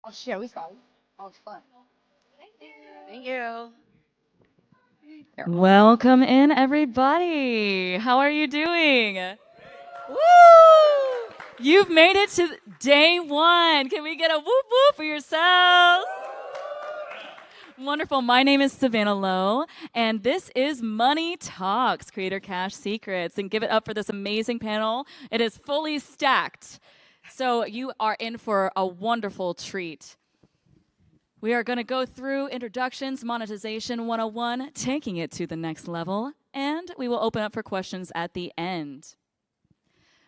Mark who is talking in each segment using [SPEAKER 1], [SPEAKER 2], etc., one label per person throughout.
[SPEAKER 1] Oh shit, we saw it. Oh, it's fun. Thank you.
[SPEAKER 2] Welcome in, everybody. How are you doing? Woo! You've made it to day one. Can we get a whoop whoop for yourselves? Wonderful. My name is Savannah Lowe, and this is Money Talks, Creator Cash Secrets. And give it up for this amazing panel. It is fully stacked. So you are in for a wonderful treat. We are going to go through introductions, monetization 101, taking it to the next level, and we will open up for questions at the end.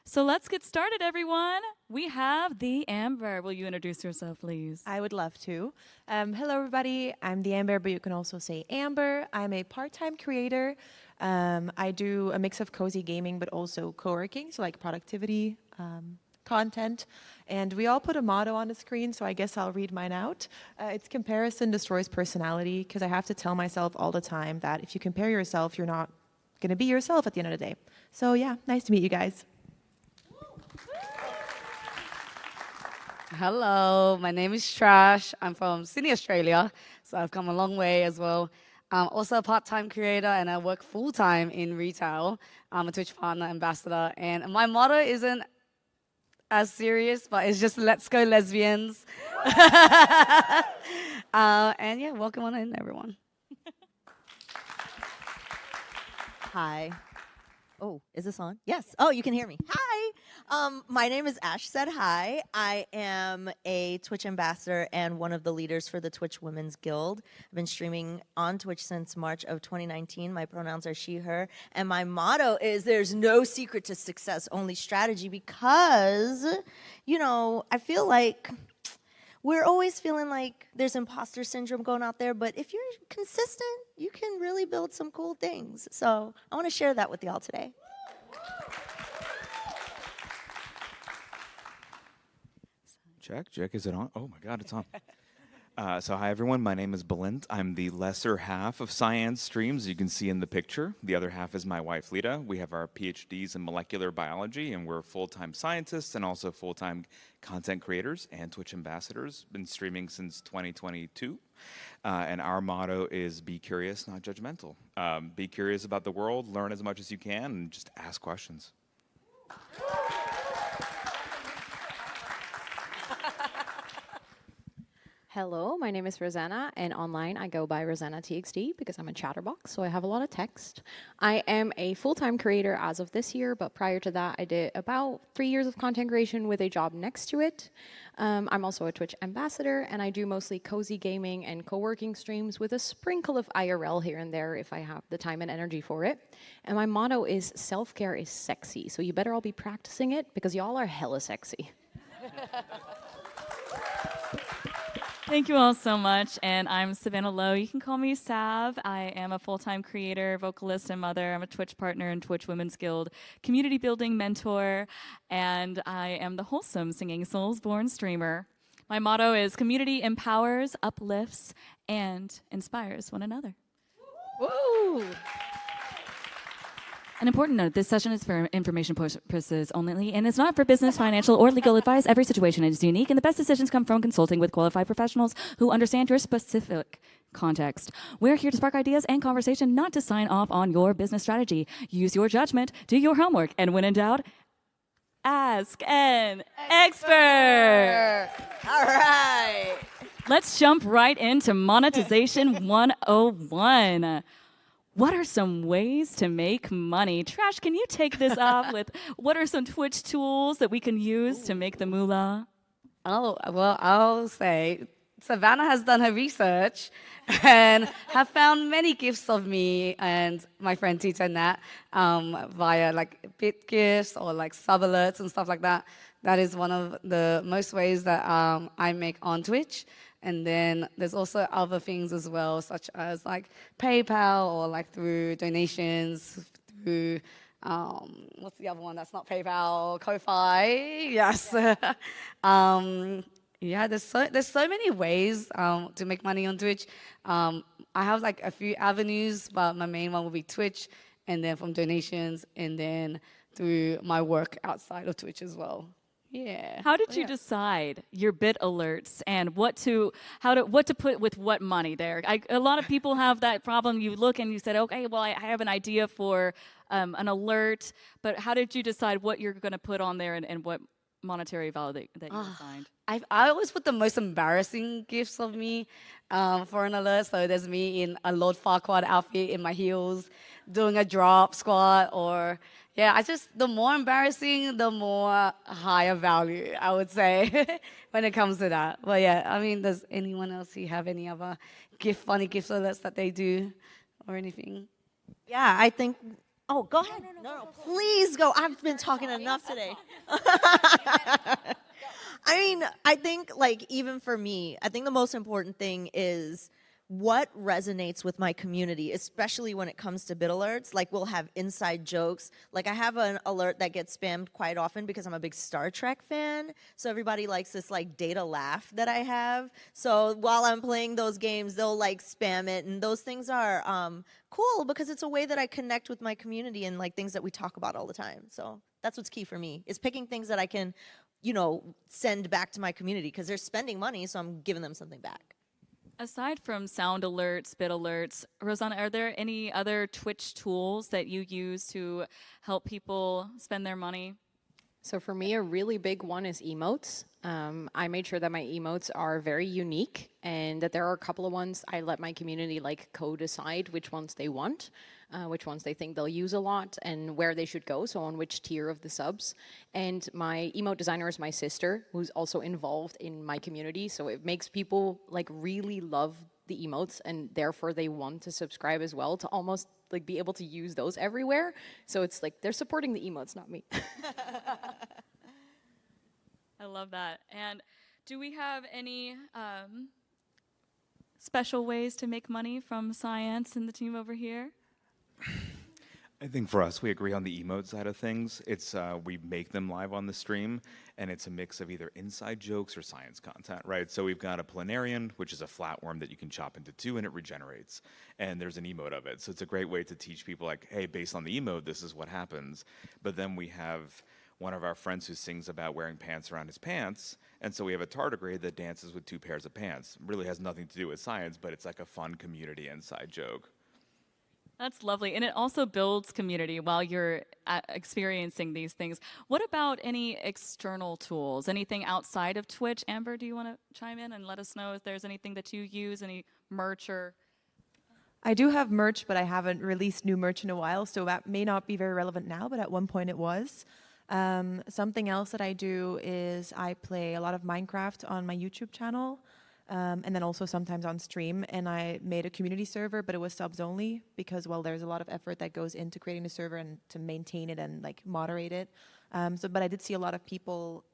[SPEAKER 2] So let's get started, everyone. We have the Amber. Will you introduce yourself, please?
[SPEAKER 3] I would love to. Hello, everybody. I'm the Amber, but you can also say Amber. I'm a part-time creator. I do a mix of cozy gaming, but also co-working, so like productivity, content. And we all put a motto on the screen, so I guess I'll read mine out. It's comparison destroys personality, because I have to tell myself all the time that if you compare yourself, you're not going to be yourself at the end of the day. So yeah, nice to meet you guys.
[SPEAKER 1] Hello, my name is Trash. I'm from Sydney, Australia, so I've come a long way as well. I'm also a part-time creator, and I work full-time in retail. I'm a Twitch partner ambassador, and my motto isn't as serious, but it's just "Let's go lesbians." And yeah, welcome on in, everyone.
[SPEAKER 4] Hi. Oh, is this on? Yes. Oh, you can hear me. Hi. My name is Ash Said Hi. I am a Twitch ambassador and one of the leaders for the Twitch Women's Guild. I've been streaming on Twitch since March of 2019. My pronouns are she, her. And my motto is there's no secret to success, only strategy, because, you know, I feel like we're always feeling like there's imposter syndrome going out there, but if you're consistent, you can really build some cool things. So I want to share that with y'all today.
[SPEAKER 5] Check, is it on? Oh my God, it's on. So hi everyone, my name is Balint. I'm the lesser half of Science Streams, you can see in the picture. The other half is my wife, Lita. We have our PhDs in molecular biology, and we're full-time scientists and also full-time content creators and Twitch ambassadors. Been streaming since 2022. And our motto is be curious, not judgmental. Be curious about the world, learn as much as you can, and just ask questions.
[SPEAKER 6] Hello, my name is Rosanna, and online I go by Rosannatxt because I'm a chatterbox, so I have a lot of text. I am a full-time creator as of this year, but prior to that I did about 3 years of content creation with a job next to it. I'm also a Twitch ambassador, and I do mostly cozy gaming and co-working streams with a sprinkle of IRL here and there if I have the time and energy for it. And my motto is self-care is sexy, so you better all be practicing it because y'all are hella sexy.
[SPEAKER 2] Thank you all so much, and I'm Savannah Lowe. You can call me Sav. I am a full-time creator, vocalist, and mother. I'm a Twitch partner in Twitch Women's Guild, community building mentor, and I am the wholesome singing Soulsborne streamer. My motto is community empowers, uplifts, and inspires one another.
[SPEAKER 1] Woo!
[SPEAKER 2] An important note, this session is for information purposes only, and it's not for business, financial, or legal advice. Every situation is unique, and the best decisions come from consulting with qualified professionals who understand your specific context. We're here to spark ideas and conversation, not to sign off on your business strategy. Use your judgment, do your homework, and when in doubt, ask an expert.
[SPEAKER 4] All right.
[SPEAKER 2] Let's jump right into monetization 101. what are some ways to make money? Trash, can you take this up with what are some Twitch tools that we can use to make the moolah?
[SPEAKER 1] Oh, well, I'll say Savannah has done her research and have found many gifts of me and my friend Tita and Nat via like bit gifts or like sub alerts and stuff like that. That is one of the most ways that I make on Twitch. And then there's also other things as well, such as like PayPal or like through donations, through what's the other one that's not PayPal? Ko-fi, yes. Yeah, there's so many ways to make money on Twitch. I have like a few avenues, but my main one will be Twitch, and then from donations, and then through my work outside of Twitch as well. Yeah.
[SPEAKER 2] How did you decide your bit alerts and what to put with what money there? A lot of people have that problem. You look and you said, okay, well, I have an idea for an alert, but how did you decide what you're going to put on there and what monetary value that you assigned?
[SPEAKER 1] I always put the most embarrassing gifts of me for an alert. So there's me in a Lord Farquaad outfit in my heels, doing a drop squat, or the more embarrassing, the more higher value, I would say, when it comes to that. But yeah, I mean, does anyone else here have any other funny gift alerts that they do or anything?
[SPEAKER 4] Yeah, I think. Oh, go ahead. No, please go. I've been talking enough today. I mean, I think, like, even for me, I think the most important thing is what resonates with my community, especially when it comes to bit alerts. Like, we'll have inside jokes. Like, I have an alert that gets spammed quite often because I'm a big Star Trek fan. So everybody likes this, like, data laugh that I have. So while I'm playing those games, they'll, like, spam it. And those things are cool because it's a way that I connect with my community and, like, things that we talk about all the time. So that's what's key for me, is picking things that I can, you know, send back to my community because they're spending money, so I'm giving them something back.
[SPEAKER 2] Aside from sound alerts, bit alerts, Rosanna, are there any other Twitch tools that you use to help people spend their money?
[SPEAKER 6] So for me, a really big one is emotes. I made sure that my emotes are very unique and that there are a couple of ones I let my community like co-decide which ones they want, which ones they think they'll use a lot and where they should go, so on which tier of the subs. And my emote designer is my sister, who's also involved in my community, so it makes people like really love the emotes and therefore they want to subscribe as well to almost like be able to use those everywhere. So it's like they're supporting the emotes, not me.
[SPEAKER 2] I love that. And do we have any special ways to make money from science and the team over here?
[SPEAKER 5] I think for us, we agree on the emote side of things. It's we make them live on the stream, and it's a mix of either inside jokes or science content, right? So we've got a planarian, which is a flatworm that you can chop into two and it regenerates, and there's an emote of it. So it's a great way to teach people, like, hey, based on the emote, this is what happens. But then we have one of our friends who sings about wearing pants around his pants, and so we have a tardigrade that dances with two pairs of pants. Really has nothing to do with science, but it's like a fun community inside joke.
[SPEAKER 2] That's lovely. And it also builds community while you're experiencing these things. What about any external tools? Anything outside of Twitch? Amber, do you want to chime in and let us know if there's anything that you use, any merch or...
[SPEAKER 3] I do have merch, but I haven't released new merch in a while, so that may not be very relevant now, but at one point it was. Something else that I do is I play a lot of Minecraft on my YouTube channel. And then also sometimes on stream, and I made a community server, but it was subs only because, well, there's a lot of effort that goes into creating the server and to maintain it and like moderate it. But I did see a lot of people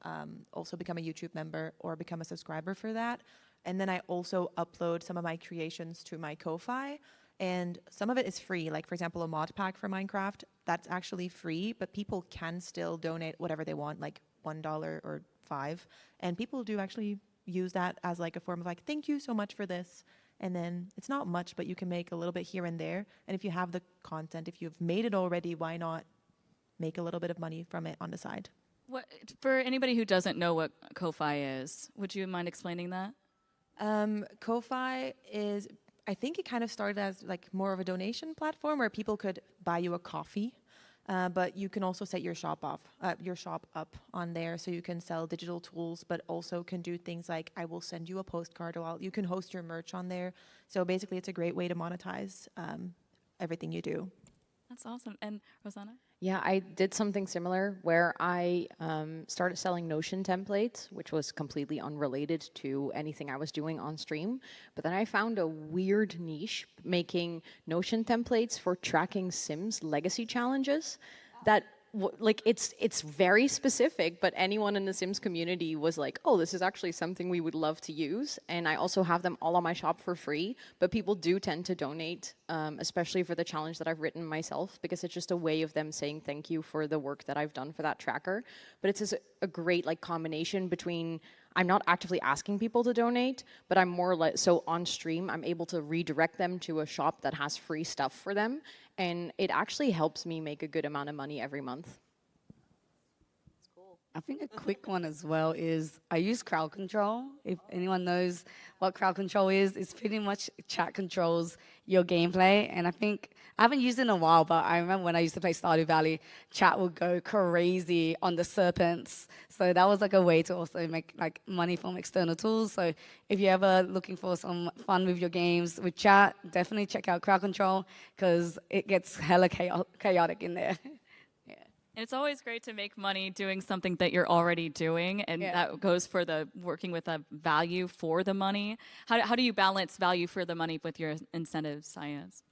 [SPEAKER 3] also become a YouTube member or become a subscriber for that. And then I also upload some of my creations to my Ko-fi, and some of it is free. Like, for example, a mod pack for Minecraft, that's actually free, but people can still donate whatever they want, like $1 or $5. And people do actually use that as like a form of like, thank you so much for this. And then it's not much, but you can make a little bit here and there. And if you have the content, if you've made it already, why not make a little bit of money from it on the side?
[SPEAKER 2] What, for anybody who doesn't know what Ko-fi is, would you mind explaining that?
[SPEAKER 3] Ko-fi is, I think it kind of started as like more of a donation platform where people could buy you a coffee. But you can also set your shop up on there, so you can sell digital tools, but also can do things like I will send you a postcard, or you can host your merch on there. So basically, it's a great way to monetize everything you do.
[SPEAKER 2] That's awesome. And Rosanna?
[SPEAKER 6] Yeah, I did something similar where I started selling Notion templates, which was completely unrelated to anything I was doing on stream. But then I found a weird niche making Notion templates for tracking Sims legacy challenges that like it's very specific, but anyone in the Sims community was like, oh, this is actually something we would love to use. And I also have them all on my shop for free, but people do tend to donate, especially for the challenge that I've written myself, because it's just a way of them saying thank you for the work that I've done for that tracker. But it's just a great like combination between I'm not actively asking people to donate, but I'm more like, so on stream, I'm able to redirect them to a shop that has free stuff for them. And it actually helps me make a good amount of money every month.
[SPEAKER 1] I think a quick one as well is I use crowd control. If anyone knows what crowd control is, it's pretty much chat controls your gameplay. And I think I haven't used it in a while, but I remember when I used to play Stardew Valley, chat would go crazy on the serpents. So that was like a way to also make like money from external tools. So if you're ever looking for some fun with your games with chat, definitely check out crowd control because it gets hella chaotic in there.
[SPEAKER 2] And it's always great to make money doing something that you're already doing, and that goes for the working with a value for the money. How do you balance value for the money with your incentives, Science?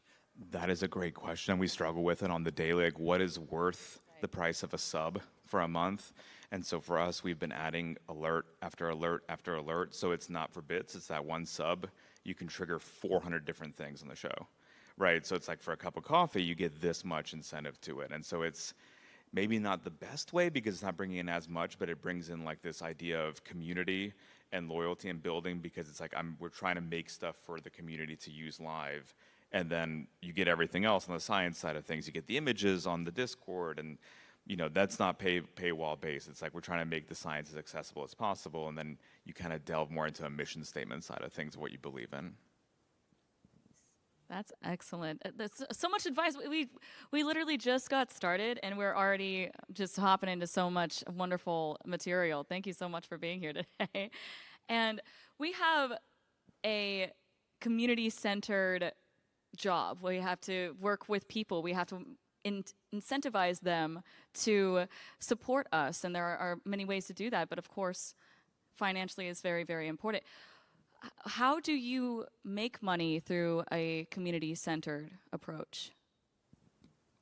[SPEAKER 5] That is a great question. We struggle with it on the daily. Like, what is worth the price of a sub for a month? And so for us, we've been adding alert after alert after alert. So it's not for bits, it's that one sub. You can trigger 400 different things on the show, right? So it's like for a cup of coffee, you get this much incentive to it. And so it's maybe not the best way because it's not bringing in as much, but it brings in like this idea of community and loyalty and building because it's like we're trying to make stuff for the community to use live. And then you get everything else on the science side of things. You get the images on the Discord and that's not paywall based. It's like we're trying to make the science as accessible as possible. And then you kind of delve more into a mission statement side of things, what you believe in.
[SPEAKER 2] That's excellent. That's so much advice. We literally just got started, and we're already just hopping into so much wonderful material. Thank you so much for being here today. And we have a community-centered job. We have to work with people. We have to incentivize them to support us, and there are many ways to do that. But of course, financially is very, very important. How do you make money through a community-centered approach?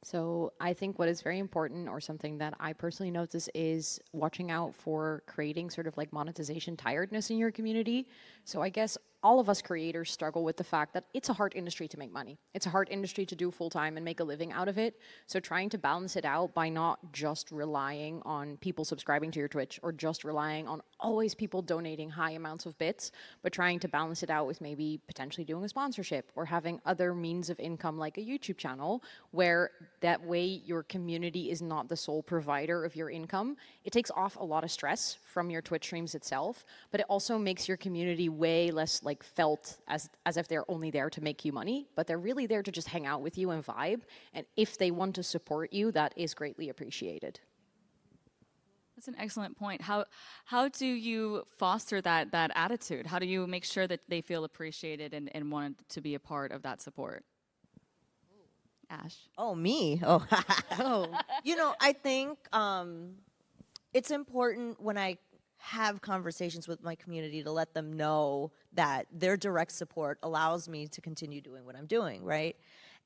[SPEAKER 6] So I think what is very important, or something that I personally notice, is watching out for creating sort of like monetization tiredness in your community. So I guess all of us creators struggle with the fact that it's a hard industry to make money. It's a hard industry to do full time and make a living out of it. So trying to balance it out by not just relying on people subscribing to your Twitch or just relying on always people donating high amounts of bits, but trying to balance it out with maybe potentially doing a sponsorship or having other means of income like a YouTube channel, where that way your community is not the sole provider of your income. It takes off a lot of stress from your Twitch streams itself, but it also makes your community way less like felt as if they're only there to make you money, but they're really there to just hang out with you and vibe. And if they want to support you, that is greatly appreciated.
[SPEAKER 2] That's an excellent point. How do you foster that attitude? How do you make sure that they feel appreciated and want to be a part of that support? Ash.
[SPEAKER 4] Oh, me? Oh. I think it's important when I have conversations with my community to let them know that their direct support allows me to continue doing what I'm doing, right?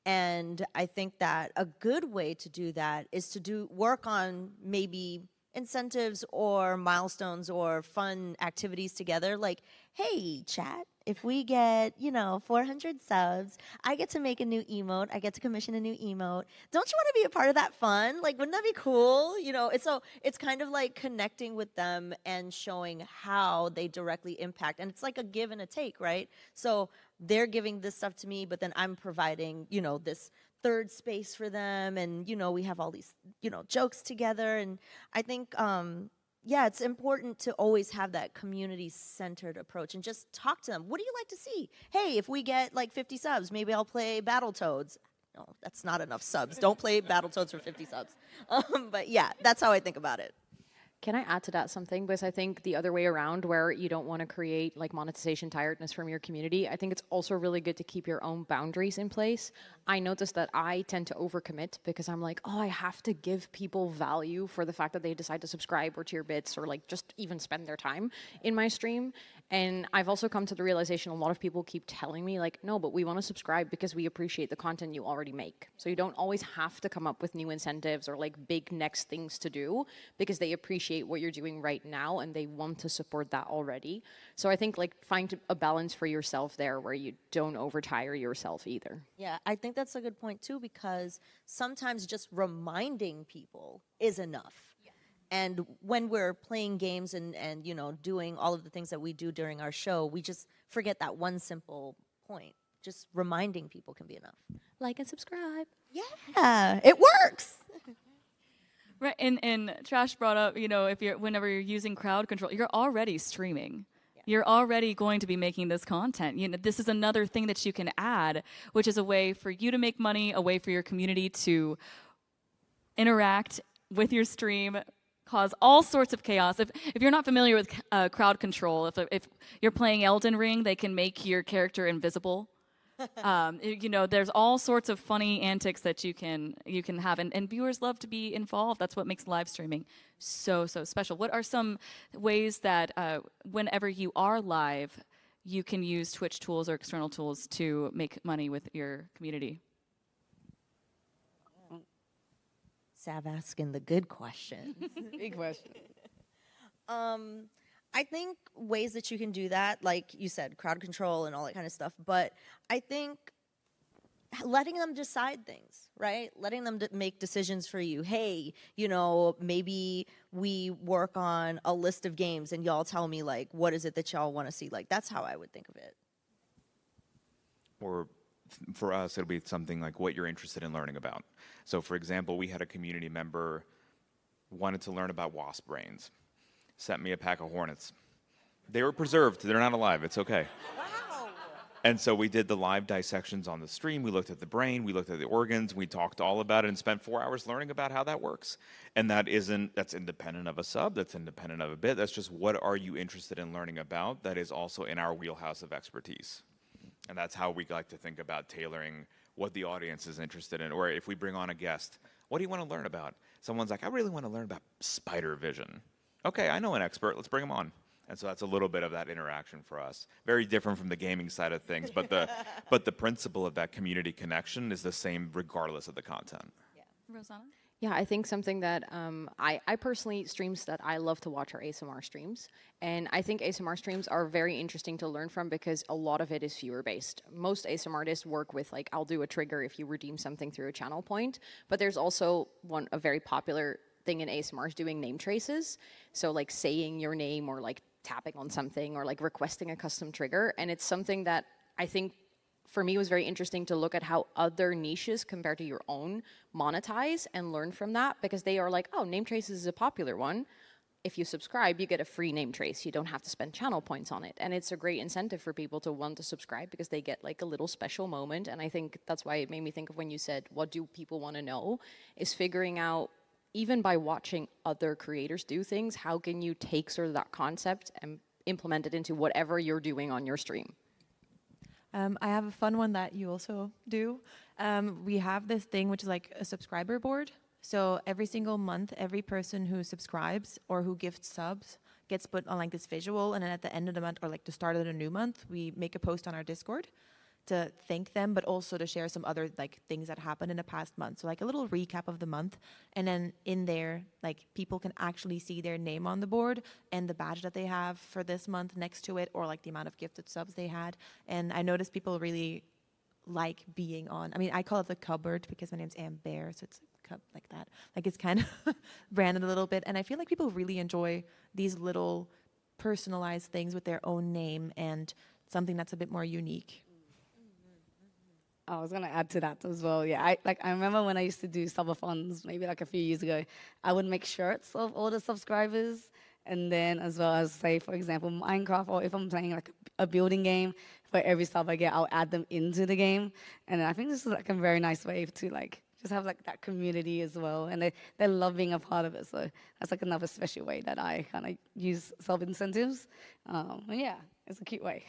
[SPEAKER 4] And I think that a good way to do that is to work on maybe incentives or milestones or fun activities together. Like, hey, chat, if we get, 400 subs, I get to make a new emote. I get to commission a new emote. Don't you want to be a part of that fun? Like, wouldn't that be cool? It's kind of like connecting with them and showing how they directly impact. And it's like a give and a take, right? So they're giving this stuff to me, but then I'm providing, this third space for them. And, we have all these, jokes together. And I think, it's important to always have that community-centered approach and just talk to them. What do you like to see? Hey, if we get like 50 subs, maybe I'll play Battletoads. No, that's not enough subs. Don't play Battletoads for 50 subs. But yeah, that's how I think about it.
[SPEAKER 6] Can I add to that something? Because I think the other way around, where you don't want to create like monetization tiredness from your community, I think it's also really good to keep your own boundaries in place. I noticed that I tend to overcommit because I'm like, oh, I have to give people value for the fact that they decide to subscribe or tier bits or like just even spend their time in my stream. And I've also come to the realization a lot of people keep telling me like, no, but we want to subscribe because we appreciate the content you already make. So you don't always have to come up with new incentives or like big next things to do because they appreciate what you're doing right now and they want to support that already. So I think like find a balance for yourself there where you don't overtire yourself either.
[SPEAKER 4] Yeah, I think that's a good point too, because sometimes just reminding people is enough. And when we're playing games and you know, doing all of the things that we do during our show, we just forget that one simple point. Just reminding people can be enough.
[SPEAKER 6] Like and subscribe.
[SPEAKER 4] Yeah, it works.
[SPEAKER 2] Right, and Trash brought up, you know, whenever you're using crowd control, you're already streaming. You're already going to be making this content. You know, this is another thing that you can add, which is a way for you to make money, a way for your community to interact with your stream, cause all sorts of chaos. If you're not familiar with crowd control, if you're playing Elden Ring, they can make your character invisible. You know, there's all sorts of funny antics that you can have, and viewers love to be involved. That's what makes live streaming so special. What are some ways that whenever you are live, you can use Twitch tools or external tools to make money with your community?
[SPEAKER 4] Sav asking the good questions.
[SPEAKER 1] Big question.
[SPEAKER 4] I think ways that you can do that, like you said, crowd control and all that kind of stuff, but I think letting them decide things, right? Letting them make decisions for you. Hey, you know, maybe we work on a list of games and y'all tell me, like, what is it that y'all want to see? Like, that's how I would think of it.
[SPEAKER 5] Or for us, it'll be something like what you're interested in learning about. So, for example, we had a community member wanted to learn about wasp brains. Sent me a pack of hornets. They were preserved. They're not alive. It's okay.
[SPEAKER 4] Wow.
[SPEAKER 5] And so we did the live dissections on the stream. We looked at the brain. We looked at the organs. We talked all about it and spent 4 hours learning about how that works. And that's independent of a sub. That's independent of a bit. That's just what are you interested in learning about that is also in our wheelhouse of expertise. And that's how we like to think about tailoring what the audience is interested in. Or if we bring on a guest, what do you want to learn about? Someone's like, I really want to learn about spider vision. Okay, I know an expert. Let's bring him on. And so that's a little bit of that interaction for us. Very different from the gaming side of things, but the principle of that community connection is the same regardless of the content.
[SPEAKER 4] Yeah.
[SPEAKER 2] Rosanna?
[SPEAKER 6] Yeah, I think something that I personally, streams that I love to watch are ASMR streams. And I think ASMR streams are very interesting to learn from because a lot of it is viewer based. Most ASMR artists work with like, I'll do a trigger if you redeem something through a channel point. But there's also a very popular thing in ASMR is doing name traces. So like saying your name or like tapping on something or like requesting a custom trigger. And it's something that I think for me, it was very interesting to look at how other niches compared to your own monetize and learn from that because they are like, oh, name traces is a popular one. If you subscribe, you get a free name trace. You don't have to spend channel points on it. And it's a great incentive for people to want to subscribe because they get like a little special moment. And I think that's why it made me think of when you said, what do people want to know? Is figuring out, even by watching other creators do things, how can you take sort of that concept and implement it into whatever you're doing on your stream?
[SPEAKER 3] I have a fun one that you also do. We have this thing which is like a subscriber board. So every single month, every person who subscribes or who gifts subs gets put on like this visual, and then at the end of the month or like the start of the new month, we make a post on our Discord to thank them, but also to share some other like things that happened in the past month. So like a little recap of the month, and then in there, like people can actually see their name on the board and the badge that they have for this month next to it, or like the amount of gifted subs they had. And I noticed people really like being on. I mean, I call it the cupboard because my name's Amber, so it's a cup like that. Like it's kind of branded a little bit, and I feel like people really enjoy these little personalized things with their own name and something that's a bit more unique.
[SPEAKER 1] I was gonna add to that as well. Yeah, I remember when I used to do subathons, maybe like a few years ago. I would make shirts of all the subscribers, and then as well as say, for example, Minecraft, or if I'm playing like a building game, for every sub I get, I'll add them into the game. And I think this is like a very nice way to like just have like that community as well, and they love being a part of it. So that's like another special way that I kind of use sub incentives. And yeah, it's a cute way.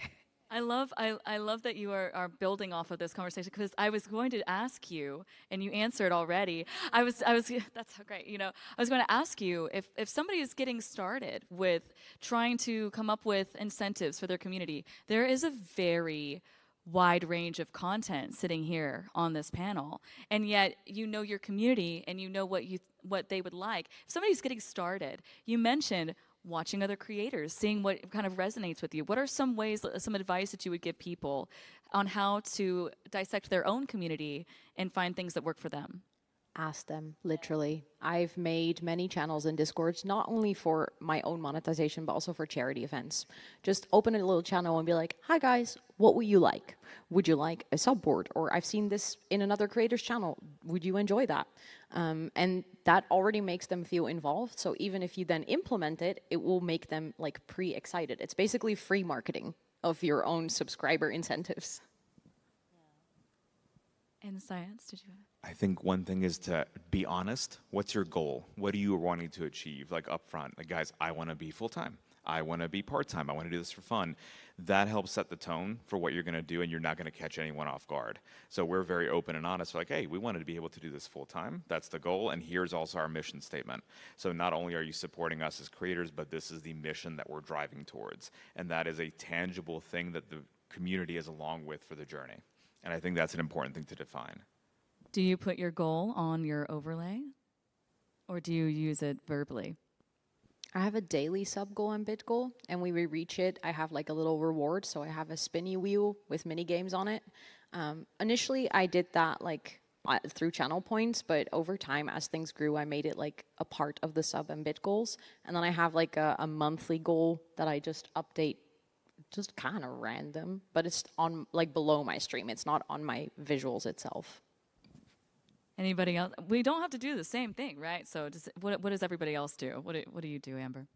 [SPEAKER 2] I love that you are building off of this conversation, because I was going to ask you, and you answered already. I was that's so great. You know, I was going to ask you if somebody is getting started with trying to come up with incentives for their community. There is a very wide range of content sitting here on this panel, and yet you know your community and you know what they would like. If somebody's getting started, you mentioned watching other creators, seeing what kind of resonates with you. What are some ways, some advice that you would give people on how to dissect their own community and find things that work for them?
[SPEAKER 6] Ask them, literally. I've made many channels in Discords, not only for my own monetization, but also for charity events. Just open a little channel and be like, hi guys, what would you like? Would you like a subboard? Or I've seen this in another creator's channel. Would you enjoy that? And that already makes them feel involved. So even if you then implement it, it will make them like pre-excited. It's basically free marketing of your own subscriber incentives.
[SPEAKER 2] And science, did you?
[SPEAKER 5] I think one thing is to be honest. What's your goal? What are you wanting to achieve? Like upfront, like guys, I want to be full-time. I want to be part-time. I want to do this for fun. That helps set the tone for what you're going to do, and you're not going to catch anyone off guard. So we're very open and honest. We're like, hey, we wanted to be able to do this full-time. That's the goal, and here's also our mission statement. So not only are you supporting us as creators, but this is the mission that we're driving towards. And that is a tangible thing that the community is along with for the journey. And I think that's an important thing to define.
[SPEAKER 2] Do you put your goal on your overlay, or do you use it verbally?
[SPEAKER 6] I have a daily sub goal and bit goal, and when we reach it, I have like a little reward. So I have a spinny wheel with mini games on it. Initially, I did that like through channel points, but over time, as things grew, I made it like a part of the sub and bit goals. And then I have like a monthly goal that I just update, just kind of random, but it's on like below my stream. It's not on my visuals itself.
[SPEAKER 2] Anybody else? We don't have to do the same thing, right? So what does everybody else do? What do you do, Amber?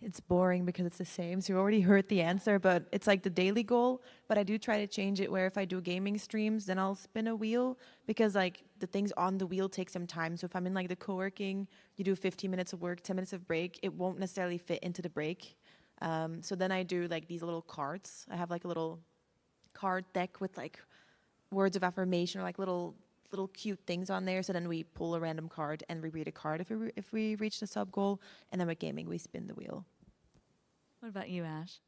[SPEAKER 3] It's boring because it's the same. So you already heard the answer, but it's like the daily goal. But I do try to change it where if I do gaming streams, then I'll spin a wheel because like the things on the wheel take some time. So if I'm in like the co-working, you do 15 minutes of work, 10 minutes of break, it won't necessarily fit into the break. So then I do like these little cards. I have like a little card deck with like words of affirmation or like little cute things on there. So then we pull a random card and we read a card if we reach the sub goal. And then with gaming, we spin the wheel.
[SPEAKER 2] What about you, Ash?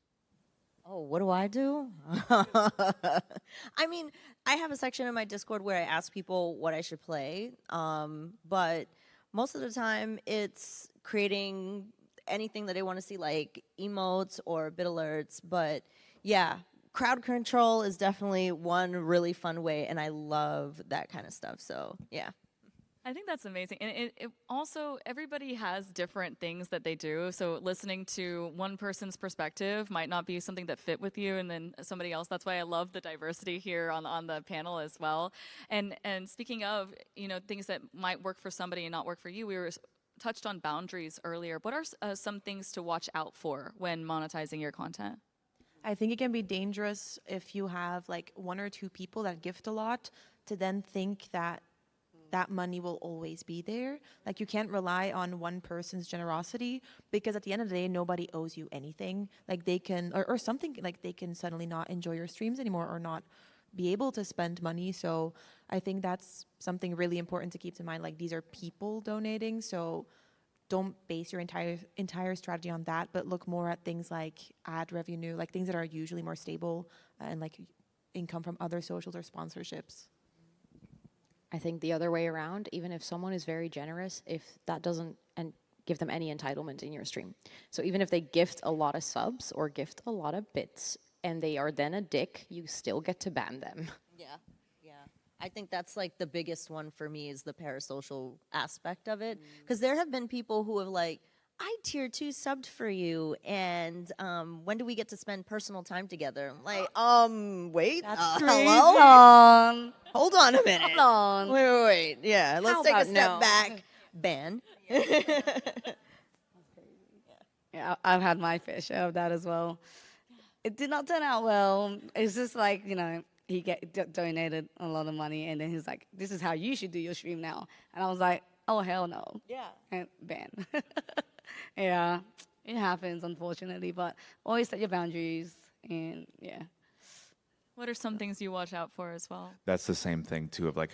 [SPEAKER 4] Oh, what do I do? I mean, I have a section in my Discord where I ask people what I should play. But most of the time, it's creating anything that they want to see, like emotes or bit alerts. But yeah, crowd control is definitely one really fun way, and I love that kind of stuff. So yeah.
[SPEAKER 2] I think that's amazing. And it also, everybody has different things that they do. So listening to one person's perspective might not be something that fit with you, and then somebody else. That's why I love the diversity here on the panel as well. And speaking of, you know, things that might work for somebody and not work for you, we were touched on boundaries earlier. What are some things to watch out for when monetizing your content?
[SPEAKER 3] I think it can be dangerous if you have like one or two people that gift a lot to then think that that money will always be there. Like you can't rely on one person's generosity because at the end of the day, nobody owes you anything. Like they can, or something like they can suddenly not enjoy your streams anymore or not be able to spend money. So I think that's something really important to keep in mind. Like these are people donating. So don't base your entire strategy on that, but look more at things like ad revenue, like things that are usually more stable and like income from other socials or sponsorships.
[SPEAKER 6] I think the other way around, even if someone is very generous, if that doesn't give them any entitlement in your stream. So even if they gift a lot of subs or gift a lot of bits and they are then a dick, you still get to ban them.
[SPEAKER 4] Yeah. I think that's like the biggest one for me is the parasocial aspect of it. Because there have been people who have like, I tier 2 subbed for you, and when do we get to spend personal time together? I'm like, wait, hello? Hold on a minute.
[SPEAKER 1] Hold on.
[SPEAKER 4] Wait. Yeah, let's take a step back. Ban.
[SPEAKER 1] Yeah, I've had my fair share of that as well. It did not turn out well. It's just like, you know, he donated a lot of money, and then he's like, "This is how you should do your stream now." And I was like, "Oh hell no!"
[SPEAKER 4] Yeah.
[SPEAKER 1] And ban. Yeah, it happens unfortunately, but always set your boundaries, and yeah.
[SPEAKER 2] What are some things you watch out for as well?
[SPEAKER 5] That's the same thing too, of like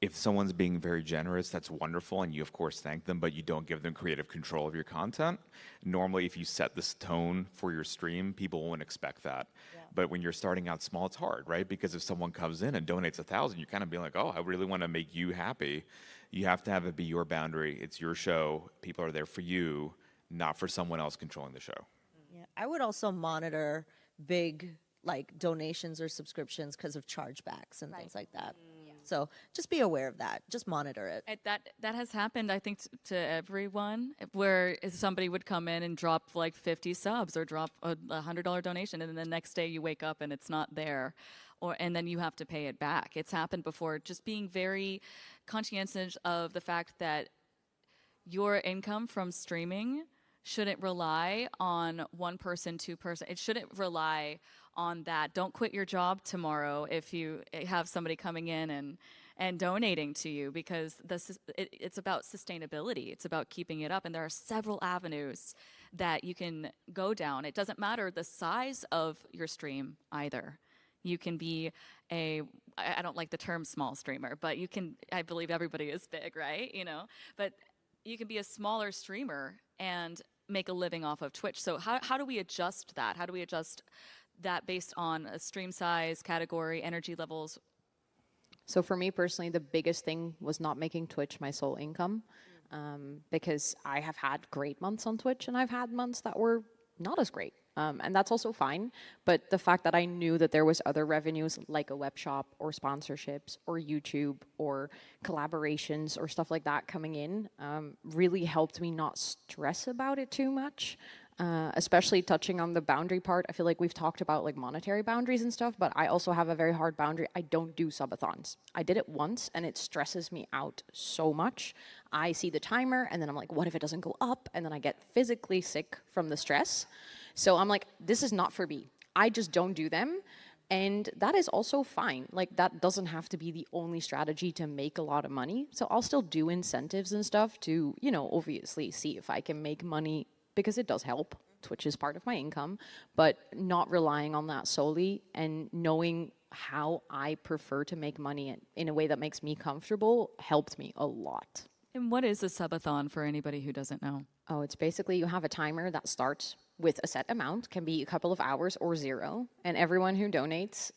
[SPEAKER 5] if someone's being very generous, that's wonderful, and you of course thank them, but you don't give them creative control of your content. Normally, if you set this tone for your stream, people won't expect that.
[SPEAKER 4] Yeah.
[SPEAKER 5] But when you're starting out small, it's hard, right? Because if someone comes in and donates 1,000, you kind of be like, oh, I really want to make you happy. You have to have it be your boundary. It's your show. People are there for you, not for someone else controlling the show.
[SPEAKER 4] Yeah. I would also monitor big like donations or subscriptions because of chargebacks and things like that. So just be aware of that. Just monitor it.
[SPEAKER 2] That has happened, I think, to everyone, where if somebody would come in and drop like 50 subs or drop a $100 donation, and then the next day you wake up and it's not there, and then you have to pay it back. It's happened before. Just being very conscientious of the fact that your income from streaming shouldn't rely on one person, two person. It shouldn't rely on that. Don't quit your job tomorrow if you have somebody coming in and donating to you, because it's about sustainability. It's about keeping it up. And there are several avenues that you can go down. It doesn't matter the size of your stream either. You can be I don't like the term small streamer, but you can, I believe everybody is big, right? But you can be a smaller streamer and make a living off of Twitch. So how do we adjust that? How do we adjust that based on a stream size, category, energy levels?
[SPEAKER 6] So for me personally, the biggest thing was not making Twitch my sole income, because I have had great months on Twitch and I've had months that were not as great. And that's also fine. But the fact that I knew that there was other revenues like a web shop or sponsorships or YouTube or collaborations or stuff like that coming in really helped me not stress about it too much. Especially touching on the boundary part. I feel like we've talked about like monetary boundaries and stuff, but I also have a very hard boundary. I don't do subathons. I did it once and it stresses me out so much. I see the timer and then I'm like, what if it doesn't go up? And then I get physically sick from the stress. So I'm like, this is not for me. I just don't do them. And that is also fine. Like, that doesn't have to be the only strategy to make a lot of money. So I'll still do incentives and stuff to, obviously see if I can make money, because it does help. Twitch is part of my income, but not relying on that solely and knowing how I prefer to make money in a way that makes me comfortable helped me a lot.
[SPEAKER 2] And what is a subathon for anybody who doesn't know?
[SPEAKER 6] Oh, it's basically you have a timer that starts with a set amount, can be a couple of hours or 0, and everyone who donates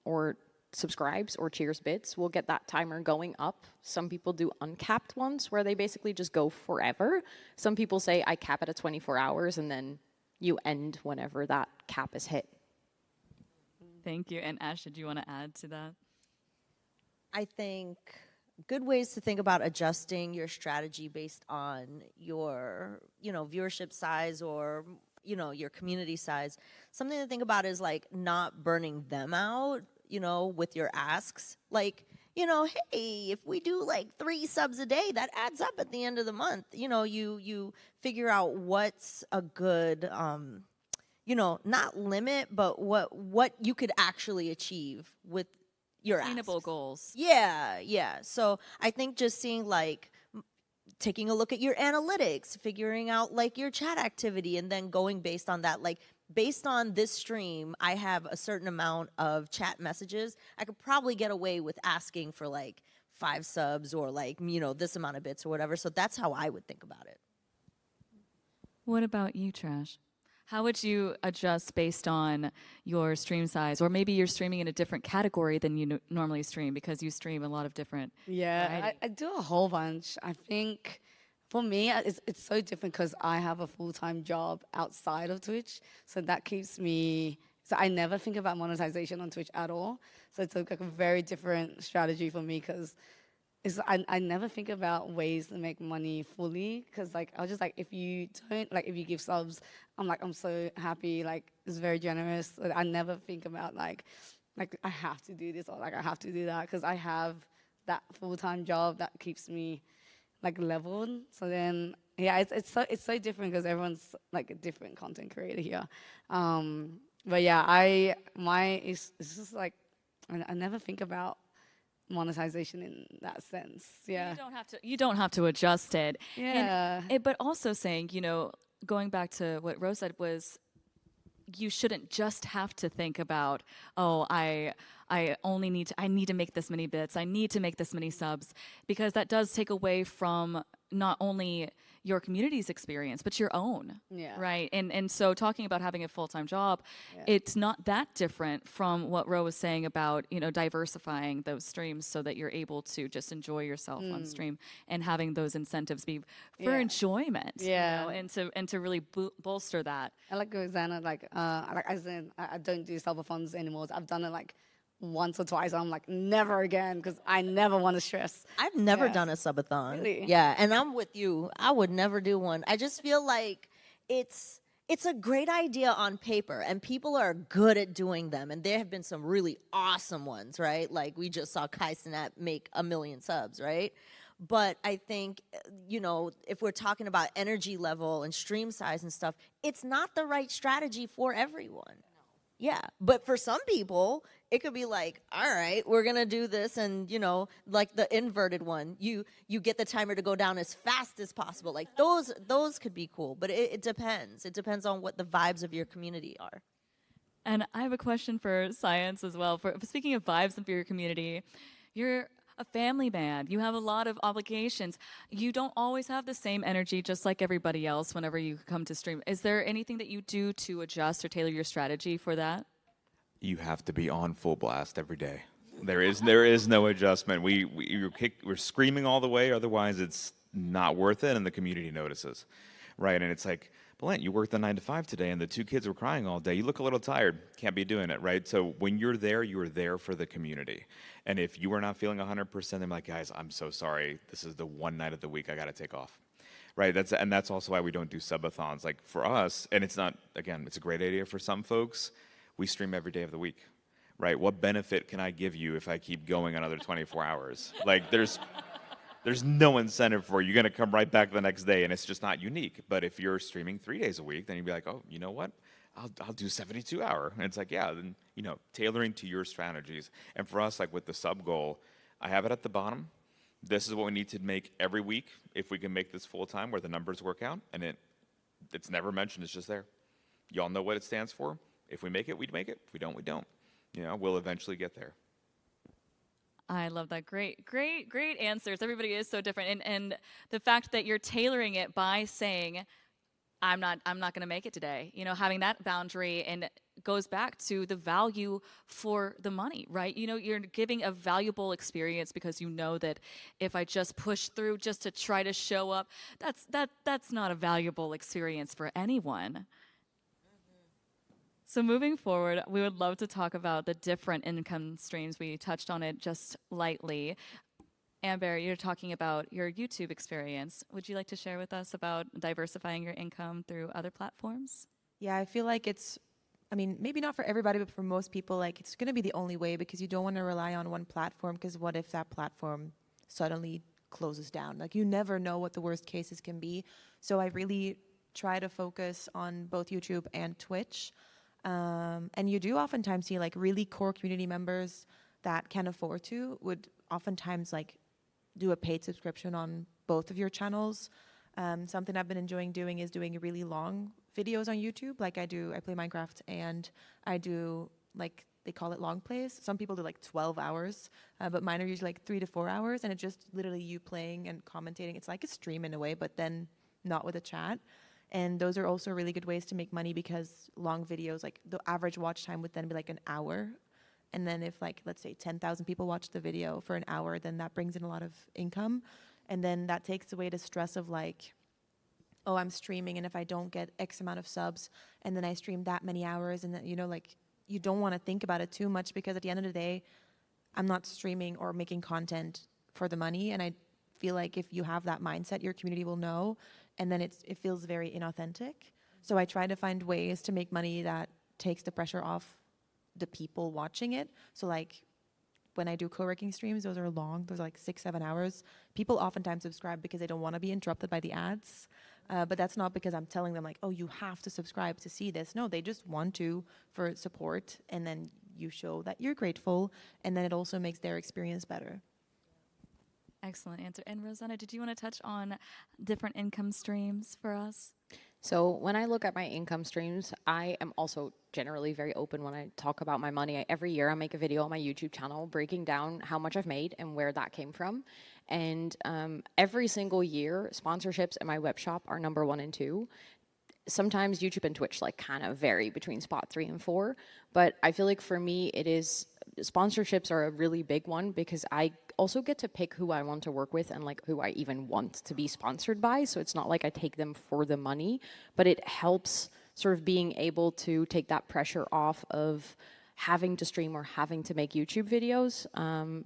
[SPEAKER 6] or subscribes or cheers bits will get that timer going up. Some people do uncapped ones where they basically just go forever. Some people say I cap it at 24 hours and then you end whenever that cap is hit.
[SPEAKER 2] Thank you. And Ash, did you want to add to that?
[SPEAKER 4] I think good ways to think about adjusting your strategy based on your, viewership size or, your community size. Something to think about is like not burning them out, with your asks. Like, hey, if we do like 3 subs a day, that adds up at the end of the month. You figure out what's a good, not limit, but what you could actually achieve with your
[SPEAKER 2] Attainable
[SPEAKER 4] asks.
[SPEAKER 2] goals.
[SPEAKER 4] Yeah. So I think just seeing like taking a look at your analytics, figuring out like your chat activity, and then going based on that. Like, based on this stream, I have a certain amount of chat messages. I could probably get away with asking for like 5 subs or like, this amount of bits or whatever. So that's how I would think about it.
[SPEAKER 2] What about you, Trash? How would you adjust based on your stream size? Or maybe you're streaming in a different category than you normally stream, because you stream a lot of different
[SPEAKER 1] Yeah, I do a whole bunch. I think for me, it's so different because I have a full-time job outside of Twitch. So that keeps me, so I never think about monetization on Twitch at all. So it's like a very different strategy for me, because I never think about ways to make money fully, because like I was just like, if you give subs, I'm so happy, like it's very generous. I never think about like I have to do this or like I have to do that, because I have that full-time job that keeps me like leveled. So then it's so different because everyone's like a different content creator here. But yeah, it's just like I never think about monetization in that sense. Yeah.
[SPEAKER 2] You don't have to adjust it.
[SPEAKER 1] Yeah.
[SPEAKER 2] But also saying, going back to what Rose said was you shouldn't just have to think about, oh, I need to make this many bits, I need to make this many subs, because that does take away from not only your community's experience, but your own.
[SPEAKER 1] Yeah.
[SPEAKER 2] Right. And so talking about having a full-time job, it's not that different from what Ro was saying about, diversifying those streams so that you're able to just enjoy yourself on stream and having those incentives be for enjoyment.
[SPEAKER 1] Yeah.
[SPEAKER 2] And to really bolster that.
[SPEAKER 1] I like Rosanna, as in, I don't do subathons anymore. I've done it like once or twice. I'm like, never again, because I never want to stress.
[SPEAKER 4] I've never done a subathon.
[SPEAKER 1] Really?
[SPEAKER 4] Yeah, and I'm with you. I would never do one. I just feel like it's a great idea on paper, and people are good at doing them. And there have been some really awesome ones, right? Like we just saw Kai Cenat make 1 million subs, right? But I think, if we're talking about energy level and stream size and stuff, it's not the right strategy for everyone. Yeah, but for some people, it could be like, all right, we're gonna do this, and like the inverted one, you get the timer to go down as fast as possible. Like those could be cool, but it depends. It depends on what the vibes of your community are.
[SPEAKER 2] And I have a question for Science as well. For speaking of vibes of your community, you're a family man. You have a lot of obligations. You don't always have the same energy, just like everybody else, whenever you come to stream. Is there anything that you do to adjust or tailor your strategy for that?
[SPEAKER 5] You have to be on full blast every day. There is no adjustment. We're screaming all the way, otherwise it's not worth it, and the community notices, right? And it's like, Blunt, you worked the 9 to 5 today, and the 2 kids were crying all day. You look a little tired. Can't be doing it, right? So when you're there for the community. And if you are not feeling 100%, I'm like, guys, I'm so sorry. This is the one night of the week I got to take off, right? That's also why we don't do subathons. Like for us, and it's not, again, it's a great idea for some folks. We stream every day of the week, right? What benefit can I give you if I keep going another 24 hours? Like there's no incentive for you. You're going to come right back the next day, and it's just not unique. But if you're streaming 3 days a week, then you'd be like, oh, you know what? I'll do 72 hour. And it's like, yeah, then, tailoring to your strategies. And for us, like with the sub goal, I have it at the bottom. This is what we need to make every week if we can make this full time where the numbers work out. And it's never mentioned. It's just there. Y'all know what it stands for. If we make it, we make it. If we don't, we don't. We'll eventually get there.
[SPEAKER 2] I love that. Great answers. Everybody is so different. And the fact that you're tailoring it by saying, I'm not going to make it today. Having that boundary, and goes back to the value for the money, right? You're giving a valuable experience because you know that if I just push through just to try to show up, that's not a valuable experience for anyone. So moving forward, we would love to talk about the different income streams. We touched on it just lightly. Amber, you're talking about your YouTube experience. Would you like to share with us about diversifying your income through other platforms?
[SPEAKER 3] Yeah, I feel like maybe not for everybody, but for most people, like it's going to be the only way, because you don't want to rely on one platform, because what if that platform suddenly closes down? Like you never know what the worst cases can be. So I really try to focus on both YouTube and Twitch. And you do oftentimes see like really core community members that can afford to would oftentimes like do a paid subscription on both of your channels. Something I've been enjoying doing is doing really long videos on YouTube. Like I play Minecraft, and I do like, they call it long plays. Some people do like 12 hours, but mine are usually like 3 to 4 hours, and it's just literally you playing and commentating. It's like a stream in a way, but then not with a chat. And those are also really good ways to make money, because long videos, like the average watch time would then be like an hour. And then if like, let's say 10,000 people watch the video for an hour, then that brings in a lot of income. And then that takes away the stress of like, oh, I'm streaming, and if I don't get X amount of subs, and then I stream that many hours, and then, like you don't want to think about it too much, because at the end of the day, I'm not streaming or making content for the money. And I feel like if you have that mindset, your community will know, and then it feels very inauthentic. So I try to find ways to make money that takes the pressure off the people watching it. So like when I do co-working streams, those are long, those are like 6-7 hours. People oftentimes subscribe because they don't want to be interrupted by the ads, But that's not because I'm telling them like, oh, you have to subscribe to see this. No, they just want to for support, and then you show that you're grateful, and then it also makes their experience better.
[SPEAKER 2] Excellent answer. And Rosanna, did you want to touch on different income streams for us?
[SPEAKER 6] So when I look at my income streams, I am also generally very open when I talk about my money. Every year I make a video on my YouTube channel breaking down how much I've made and where that came from. And every single year, sponsorships in my web shop are number 1 and 2. Sometimes YouTube and Twitch like kind of vary between spot 3 and 4, but I feel like for me it is sponsorships are a really big one because I also get to pick who I want to work with and like who I even want to be sponsored by. So it's not like I take them for the money, but it helps sort of being able to take that pressure off of having to stream or having to make YouTube videos,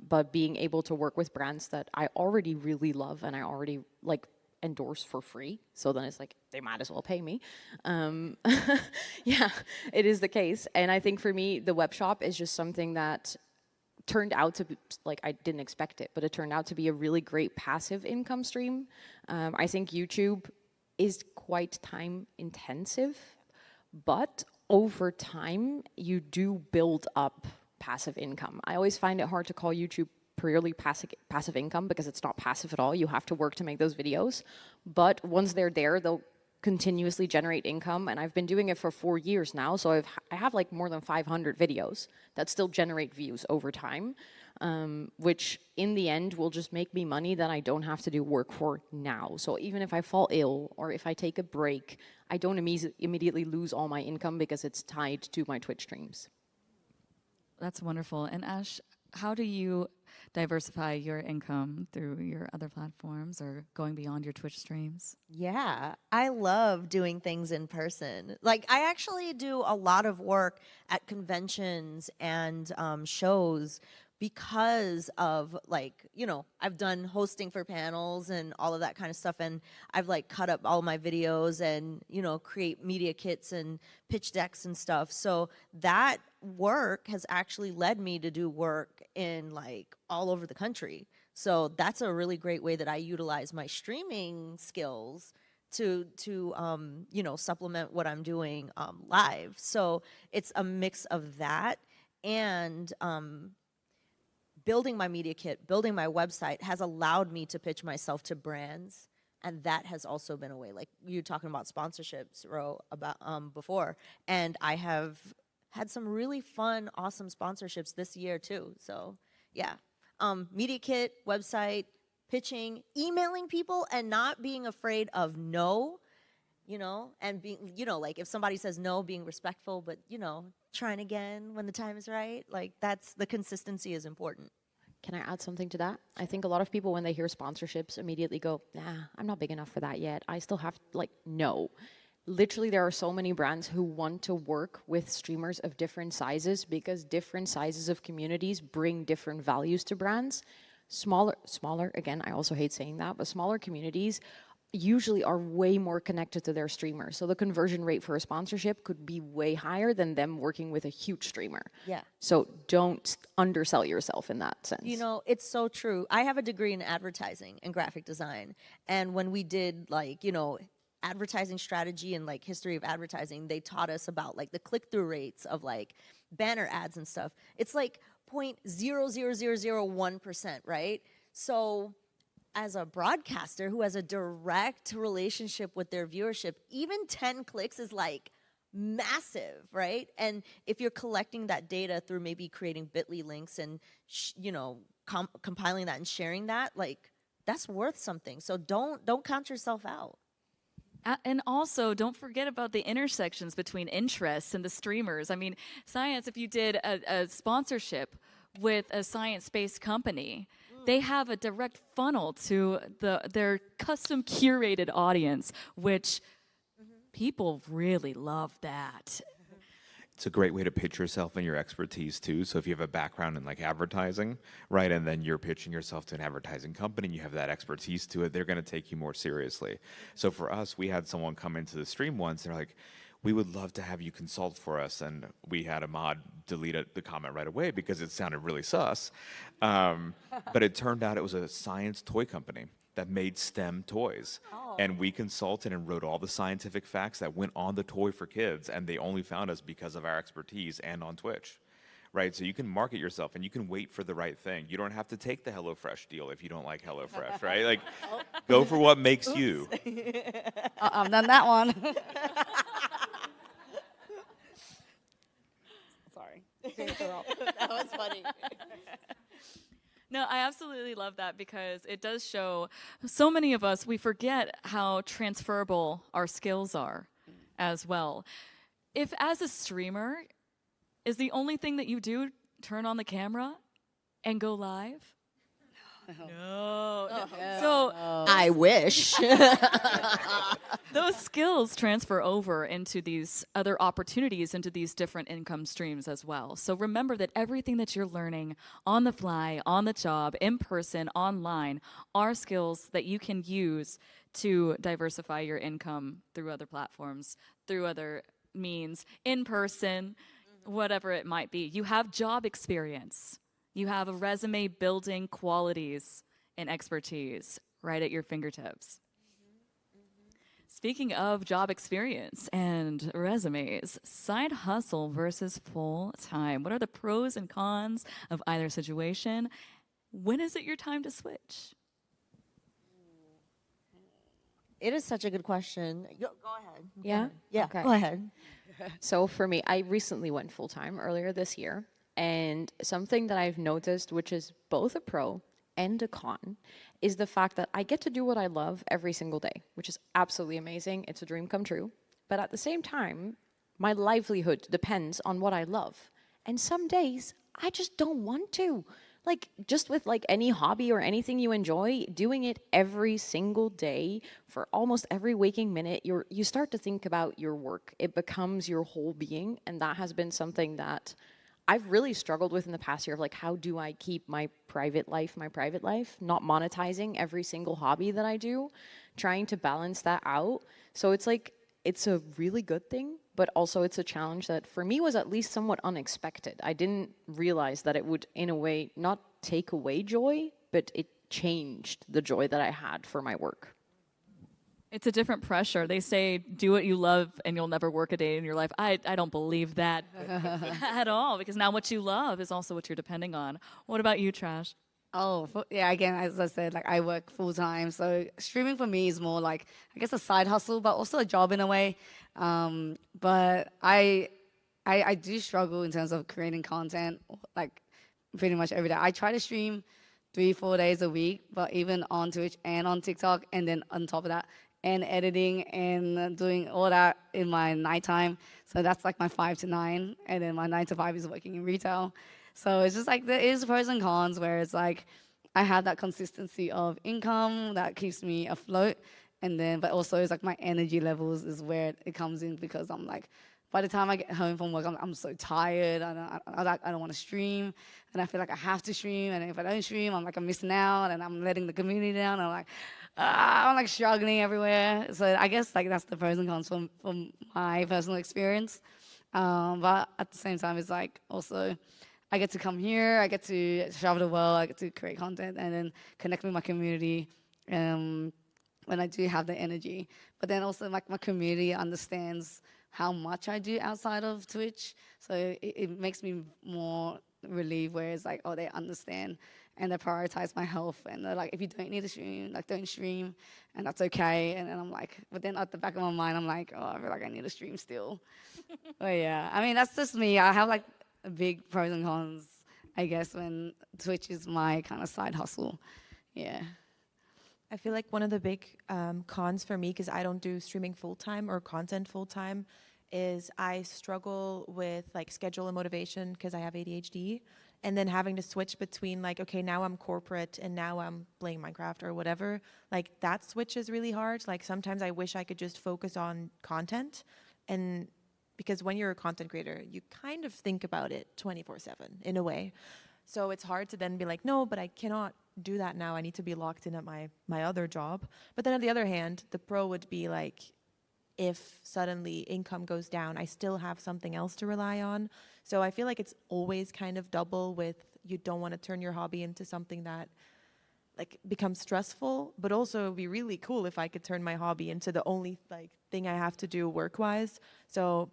[SPEAKER 6] but being able to work with brands that I already really love and I already like endorse for free. So then it's like, they might as well pay me. Yeah, it is the case. And I think for me, the web shop is just something that turned out to be, like, I didn't expect it, but it turned out to be a really great passive income stream. I think YouTube is quite time intensive, but over time, you do build up passive income. I always find it hard to call YouTube purely passive income because it's not passive at all. You have to work to make those videos. But once they're there, they'll continuously generate income. And I've been doing it for 4 years now. So I have like more than 500 videos that still generate views over time, which in the end will just make me money that I don't have to do work for now. So even if I fall ill or if I take a break, I don't immediately lose all my income because it's tied to my Twitch streams.
[SPEAKER 2] That's wonderful. And Ash, how do you diversify your income through your other platforms or going beyond your Twitch streams?
[SPEAKER 4] Yeah, I love doing things in person. Like, I actually do a lot of work at conventions and shows because of, like, you know, I've done hosting for panels and all of that kind of stuff, and I've like cut up all my videos and, you know, create media kits and pitch decks and stuff. So that work has actually led me to do work in like all over the country. So that's a really great way that I utilize my streaming skills to you know, supplement what I'm doing live. So it's a mix of that and building my media kit, building my website has allowed me to pitch myself to brands. And that has also been a way, like you talking about sponsorships, Ro, about before. And I have had some really fun, awesome sponsorships this year too. So yeah, media kit, website, pitching, emailing people and not being afraid of no, you know, and being, you know, like if somebody says no, being respectful, but, you know, trying again when the time is right. Like that's, the consistency is important.
[SPEAKER 6] Can I add something to that? I think a lot of people, when they hear sponsorships, immediately go, nah, I'm not big enough for that yet. I still have, like, no. Literally, there are so many brands who want to work with streamers of different sizes because different sizes of communities bring different values to brands. Smaller, again, I also hate saying that, but smaller communities usually are way more connected to their streamers. So the conversion rate for a sponsorship could be way higher than them working with a huge streamer.
[SPEAKER 4] Yeah.
[SPEAKER 6] So don't undersell yourself in that sense.
[SPEAKER 4] You know, it's so true. I have a degree in advertising and graphic design. And when we did like, you know, advertising strategy and like history of advertising, they taught us about like the click-through rates of like banner ads and stuff. It's like 0.00001%, right? So as a broadcaster who has a direct relationship with their viewership, even 10 clicks is like massive, right? And if you're collecting that data through maybe creating bit.ly links and, you know, compiling that and sharing that, like that's worth something. So don't count yourself out.
[SPEAKER 2] And also, don't forget about the intersections between interests and the streamers. I mean, science, if you did a sponsorship with a science-based company, they have a direct funnel to their custom curated audience, which people really love that.
[SPEAKER 5] It's a great way to pitch yourself and your expertise too. So if you have a background in like advertising, right, and then you're pitching yourself to an advertising company and you have that expertise to it, they're going to take you more seriously. So for us, we had someone come into the stream once and they're like, we would love to have you consult for us. And we had a mod delete the comment right away because it sounded really sus. But it turned out it was a science toy company. that made STEM toys. And we consulted and wrote all the scientific facts that went on the toy for kids, and they only found us because of our expertise and on Twitch. Right, so you can market yourself and you can wait for the right thing. You don't have to take the HelloFresh deal if you don't like HelloFresh, right? Like, go for what makes you.
[SPEAKER 1] I've done that one. Sorry.
[SPEAKER 4] That was funny.
[SPEAKER 2] No, I absolutely love that because it does show so many of us, we forget how transferable our skills are as well. If as a streamer, is the only thing that you do turn on the camera and go live? No. So
[SPEAKER 4] I wish.
[SPEAKER 2] those skills transfer over into these other opportunities, into these different income streams as well. So remember that everything that you're learning on the fly, on the job, in person, online, are skills that you can use to diversify your income through other platforms, through other means, in person, whatever it might be. You have job experience. You have a resume building qualities and expertise right at your fingertips. Speaking of job experience and resumes, side hustle versus full time. What are the pros and cons of either situation? When is it your time to switch?
[SPEAKER 4] It is such a good question. Go ahead. Go
[SPEAKER 6] Yeah?
[SPEAKER 4] ahead. Yeah,
[SPEAKER 6] Okay.
[SPEAKER 4] go ahead.
[SPEAKER 6] So for me, I recently went full time earlier this year. And something that I've noticed, which is both a pro and a con, is the fact that I get to do what I love every single day, which is absolutely amazing. It's a dream come true. But at the same time, my livelihood depends on what I love. And some days, I just don't want to. Like, just with like any hobby or anything you enjoy, doing it every single day for almost every waking minute, you start to think about your work. It becomes your whole being, and that has been something that I've really struggled with in the past year of like, how do I keep my private life, not monetizing every single hobby that I do, trying to balance that out. So it's like, it's a really good thing, but also it's a challenge that for me was at least somewhat unexpected. I didn't realize that it would, in a way, not take away joy, but it changed the joy that I had for my work.
[SPEAKER 2] It's a different pressure. They say, do what you love and you'll never work a day in your life. I don't believe that at all, because now what you love is also what you're depending on. What about you, Trash?
[SPEAKER 1] Oh, yeah, again, as I said, like I work full time. So streaming for me is more like, I guess, a side hustle, but also a job in a way. But I do struggle in terms of creating content, like pretty much every day. I try to stream 3-4 days a week, but even on Twitch and on TikTok, and then on top of that, and editing and doing all that in my nighttime. So that's like my 5 to 9, and then my 9 to 5 is working in retail. So it's just like there is pros and cons where it's like I have that consistency of income that keeps me afloat, and then but also it's like my energy levels is where it comes in, because I'm like, by the time I get home from work, I'm so tired. I don't want to stream, and I feel like I have to stream. And if I don't stream, I'm missing out, and I'm letting the community down. I'm like struggling everywhere. So I guess like that's the pros and cons from my personal experience. But at the same time, it's like also I get to come here, I get to travel the world, I get to create content, and then connect with my community. When I do have the energy, but then also like my community understands how much I do outside of Twitch. So it makes me more relieved, where it's like, oh, they understand and they prioritize my health. And they're like, if you don't need to stream, like don't stream, and that's okay. And then I'm like, but then at the back of my mind, I'm like, oh, I feel like I need to stream still. But yeah, I mean, that's just me. I have like big pros and cons, I guess, when Twitch is my kind of side hustle. Yeah.
[SPEAKER 3] I feel like one of the big cons for me, because I don't do streaming full-time or content full-time, is I struggle with like schedule and motivation because I have ADHD, and then having to switch between like, okay, now I'm corporate and now I'm playing Minecraft or whatever. Like that switch is really hard. Like sometimes I wish I could just focus on content, and because when you're a content creator, you kind of think about it 24/7 in a way. So it's hard to then be like, no, but I cannot do that now. I need to be locked in at my other job. But then on the other hand, the pro would be like, if suddenly income goes down, I still have something else to rely on. So I feel like it's always kind of double with, you don't want to turn your hobby into something that like become stressful, but also it'd be really cool if I could turn my hobby into the only like thing I have to do work-wise. So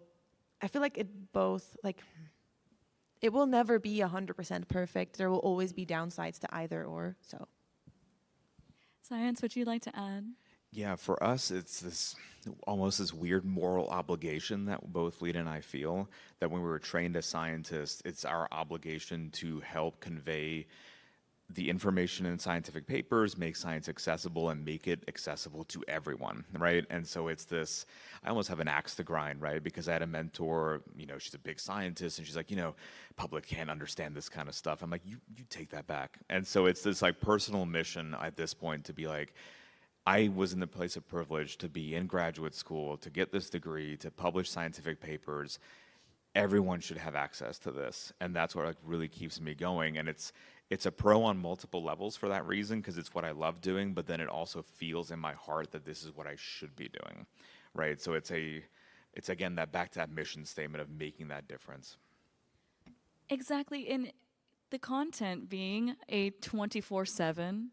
[SPEAKER 3] I feel like it both, like, it will never be 100% perfect. There will always be downsides to either or, so.
[SPEAKER 2] Science, would you like to add?
[SPEAKER 5] Yeah, for us, it's this almost this weird moral obligation that both Lita and I feel, that when we were trained as scientists, it's our obligation to help convey the information in scientific papers, make science accessible, and make it accessible to everyone, right? And so it's this, I almost have an axe to grind, right? Because I had a mentor, you know, she's a big scientist, and she's like, you know, public can't understand this kind of stuff. I'm like, you take that back. And so it's this like personal mission at this point to be like, I was in the place of privilege to be in graduate school, to get this degree, to publish scientific papers. Everyone should have access to this, and that's what like really keeps me going. And it's a pro on multiple levels for that reason, because it's what I love doing, but then it also feels in my heart that this is what I should be doing, right? So it's again that back to that mission statement of making that difference.
[SPEAKER 2] Exactly, in the content being a 24/7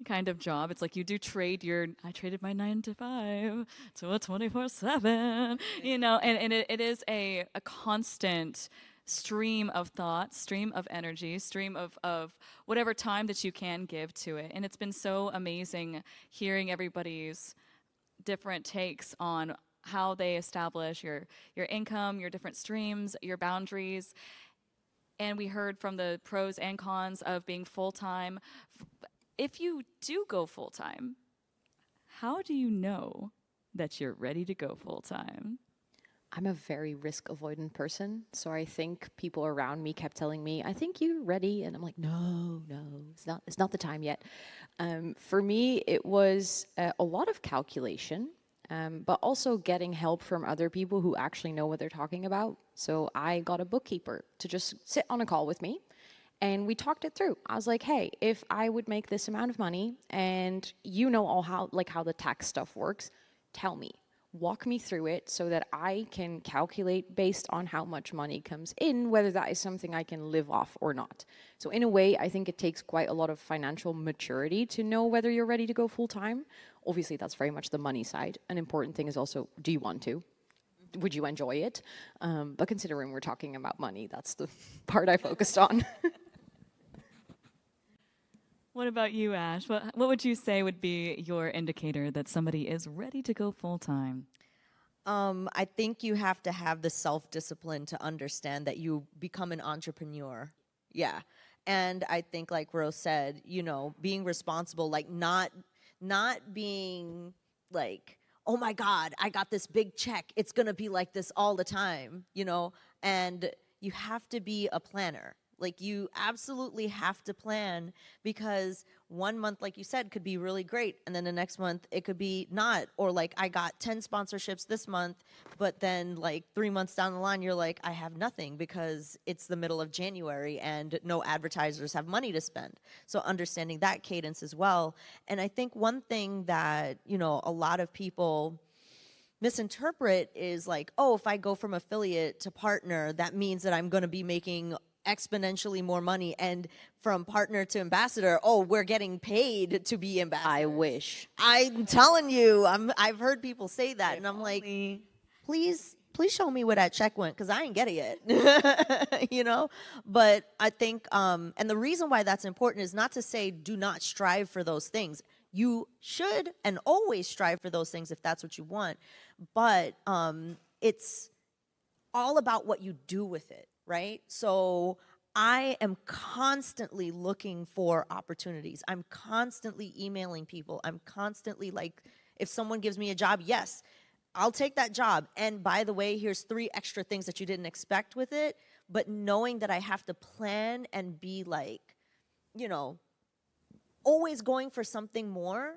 [SPEAKER 2] kind of job. It's like you do I traded my 9 to 5 to a 24/7, you know, and it is a constant stream of thoughts, stream of energy, stream of whatever time that you can give to it. And it's been so amazing hearing everybody's different takes on how they establish your income, your different streams, your boundaries. And we heard from the pros and cons of being full-time. If you do go full-time, how do you know that you're ready to go full-time?
[SPEAKER 6] I'm a very risk avoidant person, so I think people around me kept telling me, "I think you're ready," and I'm like, "No, it's not the time yet." For me, it was a lot of calculation, but also getting help from other people who actually know what they're talking about. So I got a bookkeeper to just sit on a call with me, and we talked it through. I was like, "Hey, if I would make this amount of money, and you know all how the tax stuff works, tell me." Walk me through it so that I can calculate based on how much money comes in, whether that is something I can live off or not. So in a way, I think it takes quite a lot of financial maturity to know whether you're ready to go full time. Obviously, that's very much the money side. An important thing is also, do you want to? Would you enjoy it? But considering we're talking about money, that's the part I focused on.
[SPEAKER 2] What about you, Ash? What would you say would be your indicator that somebody is ready to go full-time?
[SPEAKER 4] I think you have to have the self-discipline to understand that you become an entrepreneur. Yeah. And I think, like Rose said, you know, being responsible, like not being like, oh my God, I got this big check. It's going to be like this all the time, you know, and you have to be a planner. Like, you absolutely have to plan, because 1 month, like you said, could be really great, and then the next month it could be not. Or like, I got 10 sponsorships this month, but then like 3 months down the line, you're like, I have nothing because it's the middle of January and no advertisers have money to spend. So understanding that cadence as well. And I think one thing that, you know, a lot of people misinterpret is like, oh, if I go from affiliate to partner, that means that I'm going to be making exponentially more money, and from partner to ambassador, oh, we're getting paid to be ambassadors.
[SPEAKER 6] I wish.
[SPEAKER 4] I'm telling you, I've heard people say that, and I'm like, please show me where that check went, because I ain't get it yet. You know? But I think, and the reason why that's important is not to say do not strive for those things. You should and always strive for those things if that's what you want. But it's all about what you do with it. Right? So I am constantly looking for opportunities. I'm constantly emailing people. I'm constantly like, if someone gives me a job, yes, I'll take that job. And by the way, here's 3 extra things that you didn't expect with it. But knowing that I have to plan and be like, you know, always going for something more,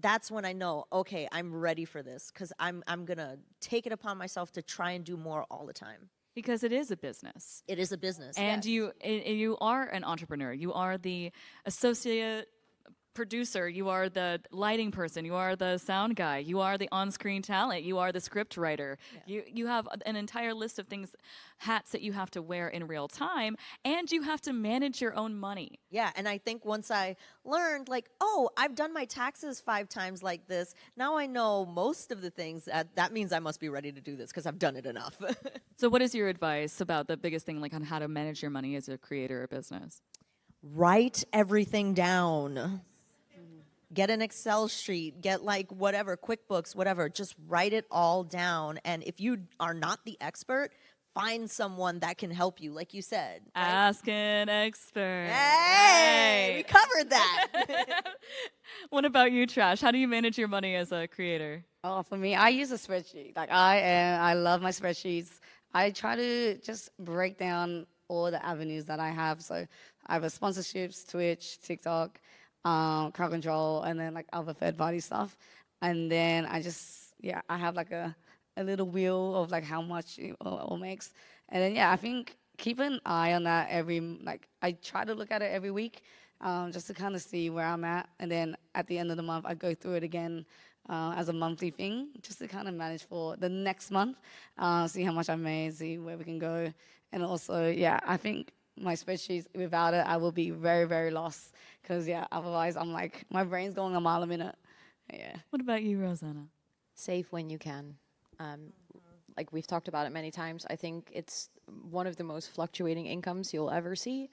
[SPEAKER 4] that's when I know, okay, I'm ready for this, because I'm going to take it upon myself to try and do more all the time.
[SPEAKER 2] Because it is a business.
[SPEAKER 4] It is a business,
[SPEAKER 2] and
[SPEAKER 4] yes.
[SPEAKER 2] you are an entrepreneur. You are the associate producer, you are the lighting person, you are the sound guy, you are the on-screen talent, you are the script writer. You have an entire list of things, hats that you have to wear in real time, and you have to manage your own money.
[SPEAKER 4] Yeah, and I think once I learned, like, oh, I've done my taxes 5 times like this, now I know most of the things. That means I must be ready to do this because I've done it enough.
[SPEAKER 2] So what is your advice about the biggest thing, like on how to manage your money as a creator or business?
[SPEAKER 4] Write everything down. Get an Excel sheet, get like whatever, QuickBooks, whatever. Just write it all down. And if you are not the expert, find someone that can help you, like you said. Right?
[SPEAKER 2] Ask an expert.
[SPEAKER 4] Hey, we covered that.
[SPEAKER 2] What about you, Trash? How do you manage your money as a creator?
[SPEAKER 1] Oh, for me, I use a spreadsheet. Like I love my spreadsheets. I try to just break down all the avenues that I have. So I have a sponsorships, Twitch, TikTok, crowd control, and then like other third-party stuff. And then I have like a little wheel of like how much it all makes. And then I think keep an eye on that I try to look at it every week, just to kind of see where I'm at. And then at the end of the month, I go through it again as a monthly thing, just to kind of manage for the next month, see how much I made, see where we can go. And also, I think my spreadsheets, without it, I will be very, very lost. Because, otherwise I'm like, my brain's going a mile a minute. Yeah.
[SPEAKER 2] What about you, Rosanna?
[SPEAKER 6] Save when you can. Like we've talked about it many times, I think it's one of the most fluctuating incomes you'll ever see,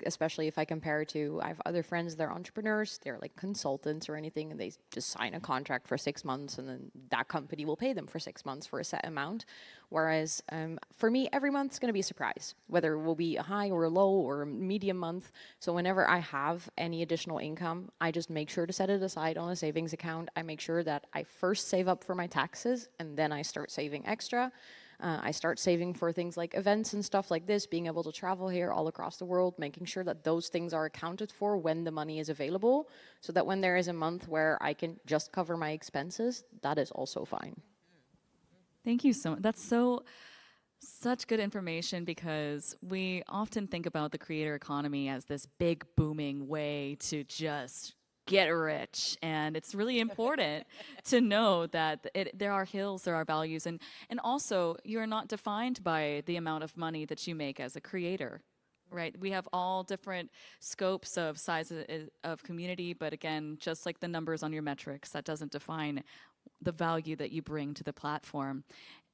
[SPEAKER 6] especially if I compare it to, I have other friends, they're entrepreneurs, they're like consultants or anything, and they just sign a contract for 6 months and then that company will pay them for 6 months for a set amount. Whereas for me, every month's gonna be a surprise, whether it will be a high or a low or a medium month. So whenever I have any additional income, I just make sure to set it aside on a savings account. I make sure that I first save up for my taxes and then I start saving extra. I start saving for things like events and stuff like this, being able to travel here all across the world, making sure that those things are accounted for when the money is available, so that when there is a month where I can just cover my expenses, that is also fine.
[SPEAKER 2] Thank you so much. That's such good information, because we often think about the creator economy as this big booming way to just get rich, and it's really important to know that there are hills, there are values, and also you're not defined by the amount of money that you make as a creator, right? We have all different scopes of sizes of community, but again, just like the numbers on your metrics, that doesn't define the value that you bring to the platform.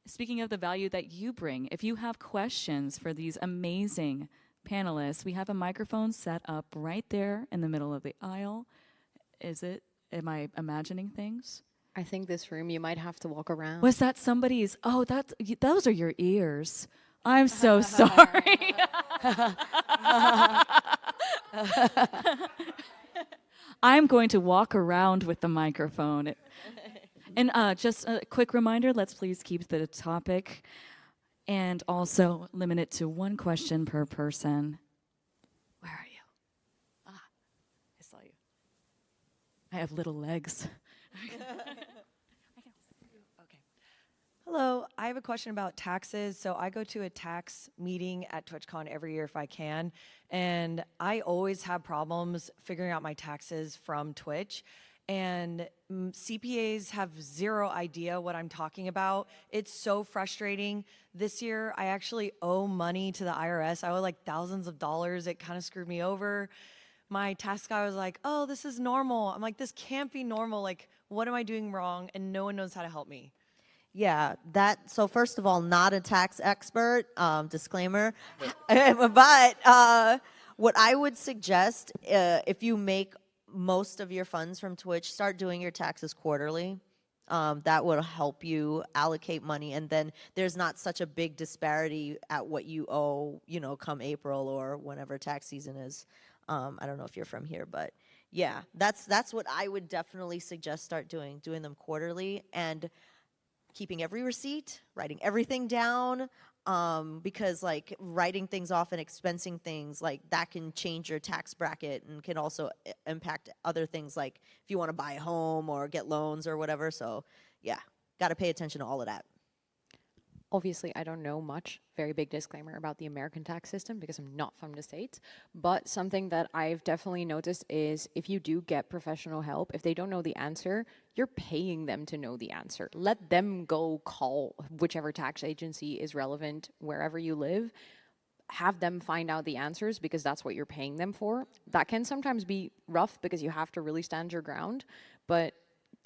[SPEAKER 2] Speaking of the value that you bring, if you have questions for these amazing panelists, we have a microphone set up right there in the middle of the aisle. Am I imagining things?
[SPEAKER 6] I think this room, you might have to walk around.
[SPEAKER 2] Was that somebody's? Oh, those are your ears. I'm so sorry. I'm going to walk around with the microphone. And just a quick reminder, let's please keep the topic and also limit it to 1 question per person. Where are you? Ah, I saw you. I have little legs.
[SPEAKER 7] Hello, I have a question about taxes. So I go to a tax meeting at TwitchCon every year if I can, and I always have problems figuring out my taxes from Twitch. And CPAs have zero idea what I'm talking about. It's so frustrating. This year, I actually owe money to the IRS. I owe like thousands of dollars. It kind of screwed me over. My tax guy was like, oh, this is normal. I'm like, this can't be normal. Like, what am I doing wrong? And no one knows how to help me.
[SPEAKER 4] Yeah, so first of all, not a tax expert, disclaimer. But what I would suggest, if you make most of your funds from Twitch, start doing your taxes quarterly. That will help you allocate money, and then there's not such a big disparity at what you owe, come April or whenever tax season is. I don't know if you're from here, but yeah, that's what I would definitely suggest start doing them quarterly, and keeping every receipt, writing everything down, because like writing things off and expensing things, like that can change your tax bracket and can also impact other things, like if you want to buy a home or get loans or whatever. So yeah, got to pay attention to all of that.
[SPEAKER 6] Obviously, I don't know much, very big disclaimer about the American tax system because I'm not from the States. But something that I've definitely noticed is if you do get professional help, if they don't know the answer, you're paying them to know the answer. Let them go call whichever tax agency is relevant wherever you live. Have them find out the answers because that's what you're paying them for. That can sometimes be rough because you have to really stand your ground, but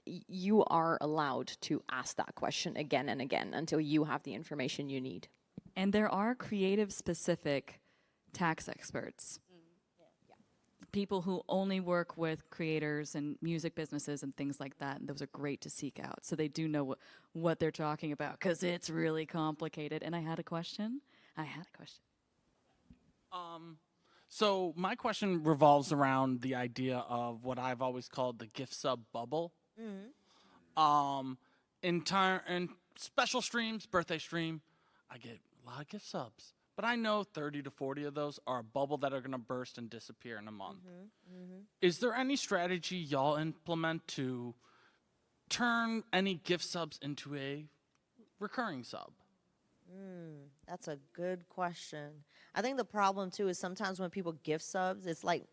[SPEAKER 6] you are allowed to ask that question again and again until you have the information you need.
[SPEAKER 2] And there are creative specific tax experts. People who only work with creators and music businesses and things like that. And those are great to seek out. So they do know what they're talking about because it's really complicated. And I had a question.
[SPEAKER 8] So my question revolves around the idea of what I've always called the gift sub bubble. In special streams, birthday stream, I get a lot of gift subs. But I know 30 to 40 of those are a bubble that are going to burst and disappear in a month. Is there any strategy y'all implement to turn any gift subs into a recurring sub?
[SPEAKER 4] That's a good question. I think the problem too is sometimes when people gift subs, it's like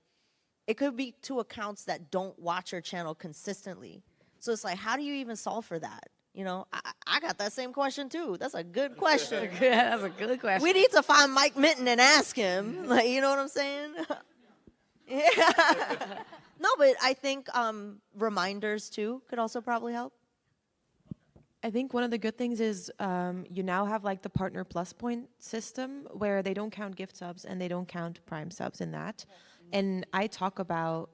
[SPEAKER 4] it could be to accounts that don't watch your channel consistently. So it's like, how do you even solve for that? You know, I got that same question too. That's a good question.
[SPEAKER 1] Yeah, that's a good question.
[SPEAKER 4] We need to find Mike Minton and ask him. Like, you know what I'm saying? Yeah. No, but I think reminders too could also probably help.
[SPEAKER 3] I think one of the good things is you now have like the Partner Plus point system where they don't count gift subs and they don't count Prime subs in that. And I talk about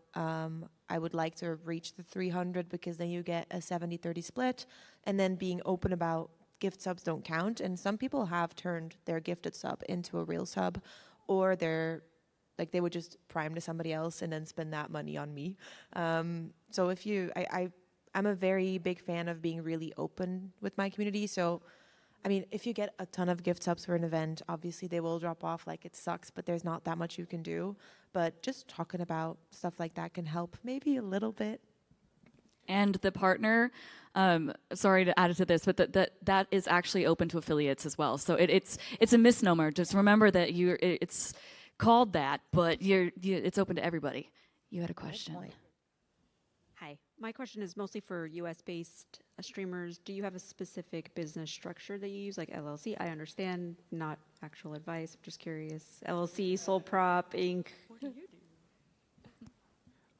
[SPEAKER 3] I would like to reach the 300 because then you get a 70-30 split, and then being open about gift subs don't count. And some people have turned their gifted sub into a real sub, or they're like they would just prime to somebody else and then spend that money on me. So if you, I'm a very big fan of being really open with my community. So, I mean, if you get a ton of gift subs for an event, obviously they will drop off, like it sucks, but there's not that much you can do. But just talking about stuff like that can help maybe a little bit.
[SPEAKER 2] And the partner, sorry to add it to this, but that is actually open to affiliates as well. So it's a misnomer. Just remember that it's called that, but it's open to everybody. You had a question.
[SPEAKER 9] Hi, my question is mostly for US-based streamers. Do you have a specific business structure that you use, like LLC? I understand, not actual advice. I'm just curious. LLC, sole prop, Inc. What do you do?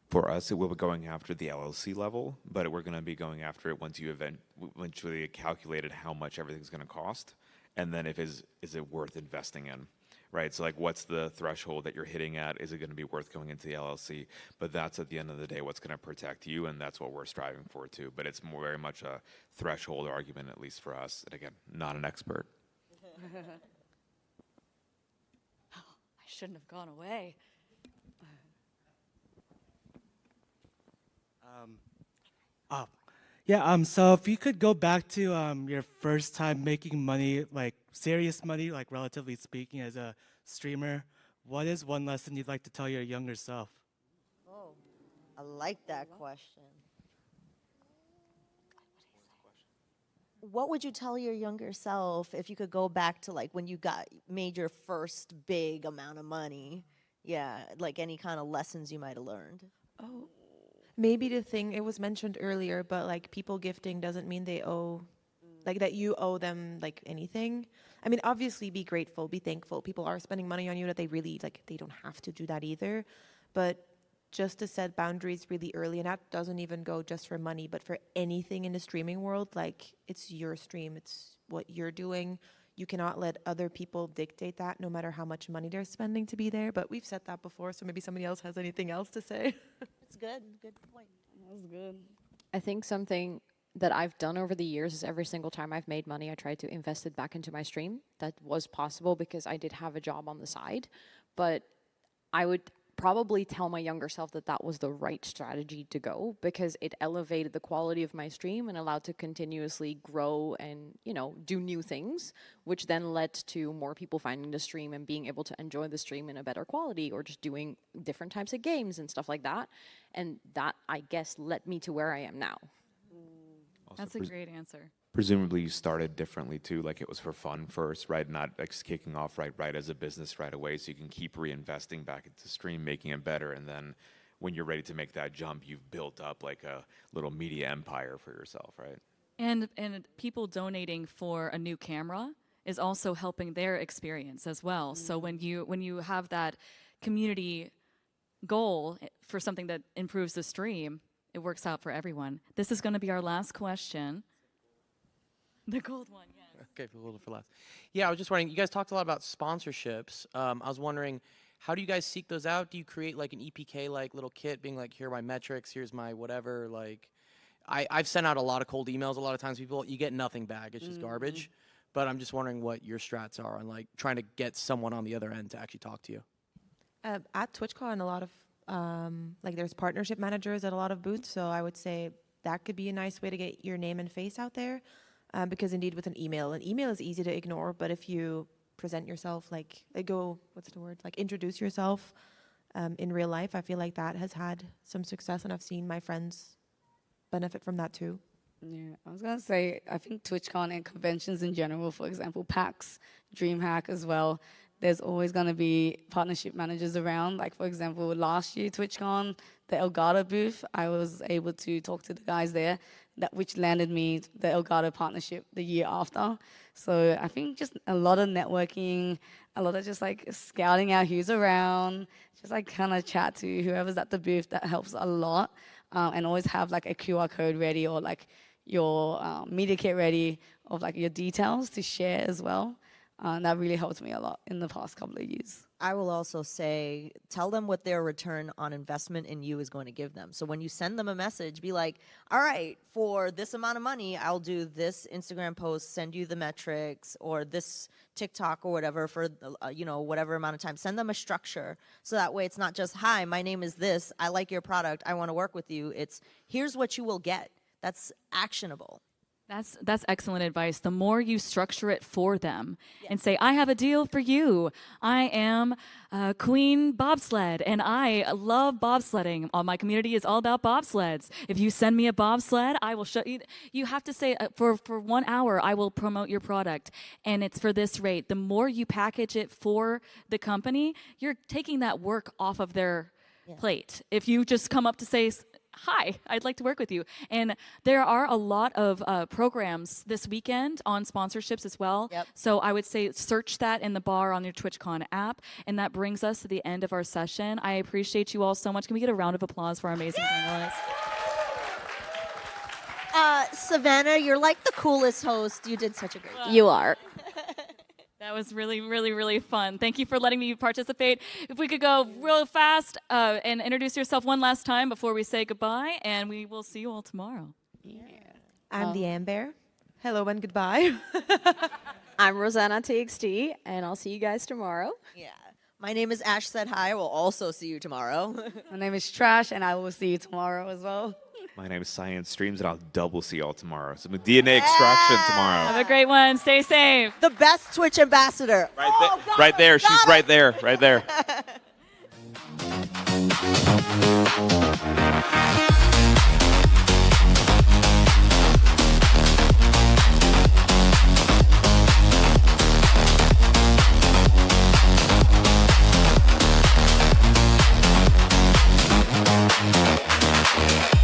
[SPEAKER 5] For us, it will be going after the LLC level, but we're going to be going after it once you eventually calculated how much everything's going to cost, and then is it worth investing in, right? So like, what's the threshold that you're hitting at? Is it going to be worth going into the LLC? But that's at the end of the day what's going to protect you, and that's what we're striving for too. But it's more very much a threshold argument, at least for us. And again, not an expert.
[SPEAKER 2] I shouldn't have gone away.
[SPEAKER 10] So if you could go back to your first time making money, like serious money, like relatively speaking, as a streamer, what is one lesson you'd like to tell your younger self?
[SPEAKER 4] Oh, I like that question. What would you tell your younger self if you could go back to like when you made your first big amount of money? Yeah, like any kind of lessons you might have learned.
[SPEAKER 3] Oh, maybe the thing, it was mentioned earlier, but like people gifting doesn't mean they owe, like that you owe them like anything. I mean, obviously be grateful, be thankful. People are spending money on you that they really, like they don't have to do that either. But just to set boundaries really early, and that doesn't even go just for money, but for anything in the streaming world, like it's your stream, it's what you're doing. You cannot let other people dictate that, no matter how much money they're spending to be there. But we've said that before, so maybe somebody else has anything else to say.
[SPEAKER 4] It's good point.
[SPEAKER 1] That was good.
[SPEAKER 6] I think something that I've done over the years is every single time I've made money, I try to invest it back into my stream. That was possible because I did have a job on the side, but I would probably tell my younger self that that was the right strategy to go because it elevated the quality of my stream and allowed to continuously grow and, you know, do new things, which then led to more people finding the stream and being able to enjoy the stream in a better quality or just doing different types of games and stuff like that. And that, I guess, led me to where I am now.
[SPEAKER 2] That's a great answer.
[SPEAKER 5] Presumably you started differently too, like it was for fun first, right? Not like kicking off right as a business right away, so you can keep reinvesting back into stream, making it better, and then when you're ready to make that jump, you've built up like a little media empire for yourself, right?
[SPEAKER 2] And people donating for a new camera is also helping their experience as well. So when you have that community goal for something that improves the stream, it works out for everyone. This is going to be our last question. The gold one, yes.
[SPEAKER 11] Okay, a little for last. Yeah, I was just wondering, you guys talked a lot about sponsorships. I was wondering, how do you guys seek those out? Do you create like an EPK like little kit being like, here are my metrics, here's my whatever, like I've sent out a lot of cold emails a lot of times, you get nothing back, it's just garbage. But I'm just wondering what your strats are on like trying to get someone on the other end to actually talk to you.
[SPEAKER 3] At TwitchCon, a lot of like there's partnership managers at a lot of booths, so I would say that could be a nice way to get your name and face out there. Because indeed, with an email is easy to ignore, but if you present yourself, like introduce yourself in real life, I feel like that has had some success, and I've seen my friends benefit from that too.
[SPEAKER 1] Yeah, I was gonna say, I think TwitchCon and conventions in general, for example, PAX, DreamHack as well, there's always gonna be partnership managers around. Like for example, last year TwitchCon, the Elgato booth, I was able to talk to the guys there, which landed me the Elgato partnership the year after. So I think just a lot of networking, a lot of just like scouting out who's around, just like kind of chat to whoever's at the booth, that helps a lot. And always have like a QR code ready, or like your media kit ready, of like your details to share as well. That really helped me a lot in the past couple of years.
[SPEAKER 4] I will also say, tell them what their return on investment in you is going to give them. So when you send them a message, be like, all right, for this amount of money, I'll do this Instagram post, send you the metrics, or this TikTok or whatever for, whatever amount of time. Send them a structure. So that way it's not just, hi, my name is this, I like your product, I want to work with you. It's, here's what you will get. That's actionable.
[SPEAKER 2] That's excellent advice. The more you structure it for them and say, I have a deal for you. I am Queen Bobsled, and I love bobsledding. All my community is all about bobsleds. If you send me a bobsled, I will show you. You have to say, for 1 hour, I will promote your product, and it's for this rate. The more you package it for the company, you're taking that work off of their plate. If you just come up to say, hi, I'd like to work with you. And there are a lot of programs this weekend on sponsorships as well.
[SPEAKER 4] Yep.
[SPEAKER 2] So I would say search that in the bar on your TwitchCon app. And that brings us to the end of our session. I appreciate you all so much. Can we get a round of applause for our amazing panelists?
[SPEAKER 4] Savannah, you're like the coolest host. You did such a great job.
[SPEAKER 6] You are.
[SPEAKER 2] That was really, really, really fun. Thank you for letting me participate. If we could go real fast and introduce yourself one last time before we say goodbye, and we will see you all tomorrow.
[SPEAKER 1] Yeah.
[SPEAKER 3] I'm the Amber. Hello and goodbye.
[SPEAKER 6] I'm Rosannatxt, and I'll see you guys tomorrow.
[SPEAKER 4] Yeah. My name is Ash Said Hi. I will also see you tomorrow.
[SPEAKER 1] My name is Trash, and I will see you tomorrow as well.
[SPEAKER 5] My name is Science Streams, and I'll double see y'all tomorrow. Some DNA extraction tomorrow.
[SPEAKER 2] Have a great one. Stay safe.
[SPEAKER 4] The best Twitch ambassador.
[SPEAKER 5] Right there. She's right there. Right there.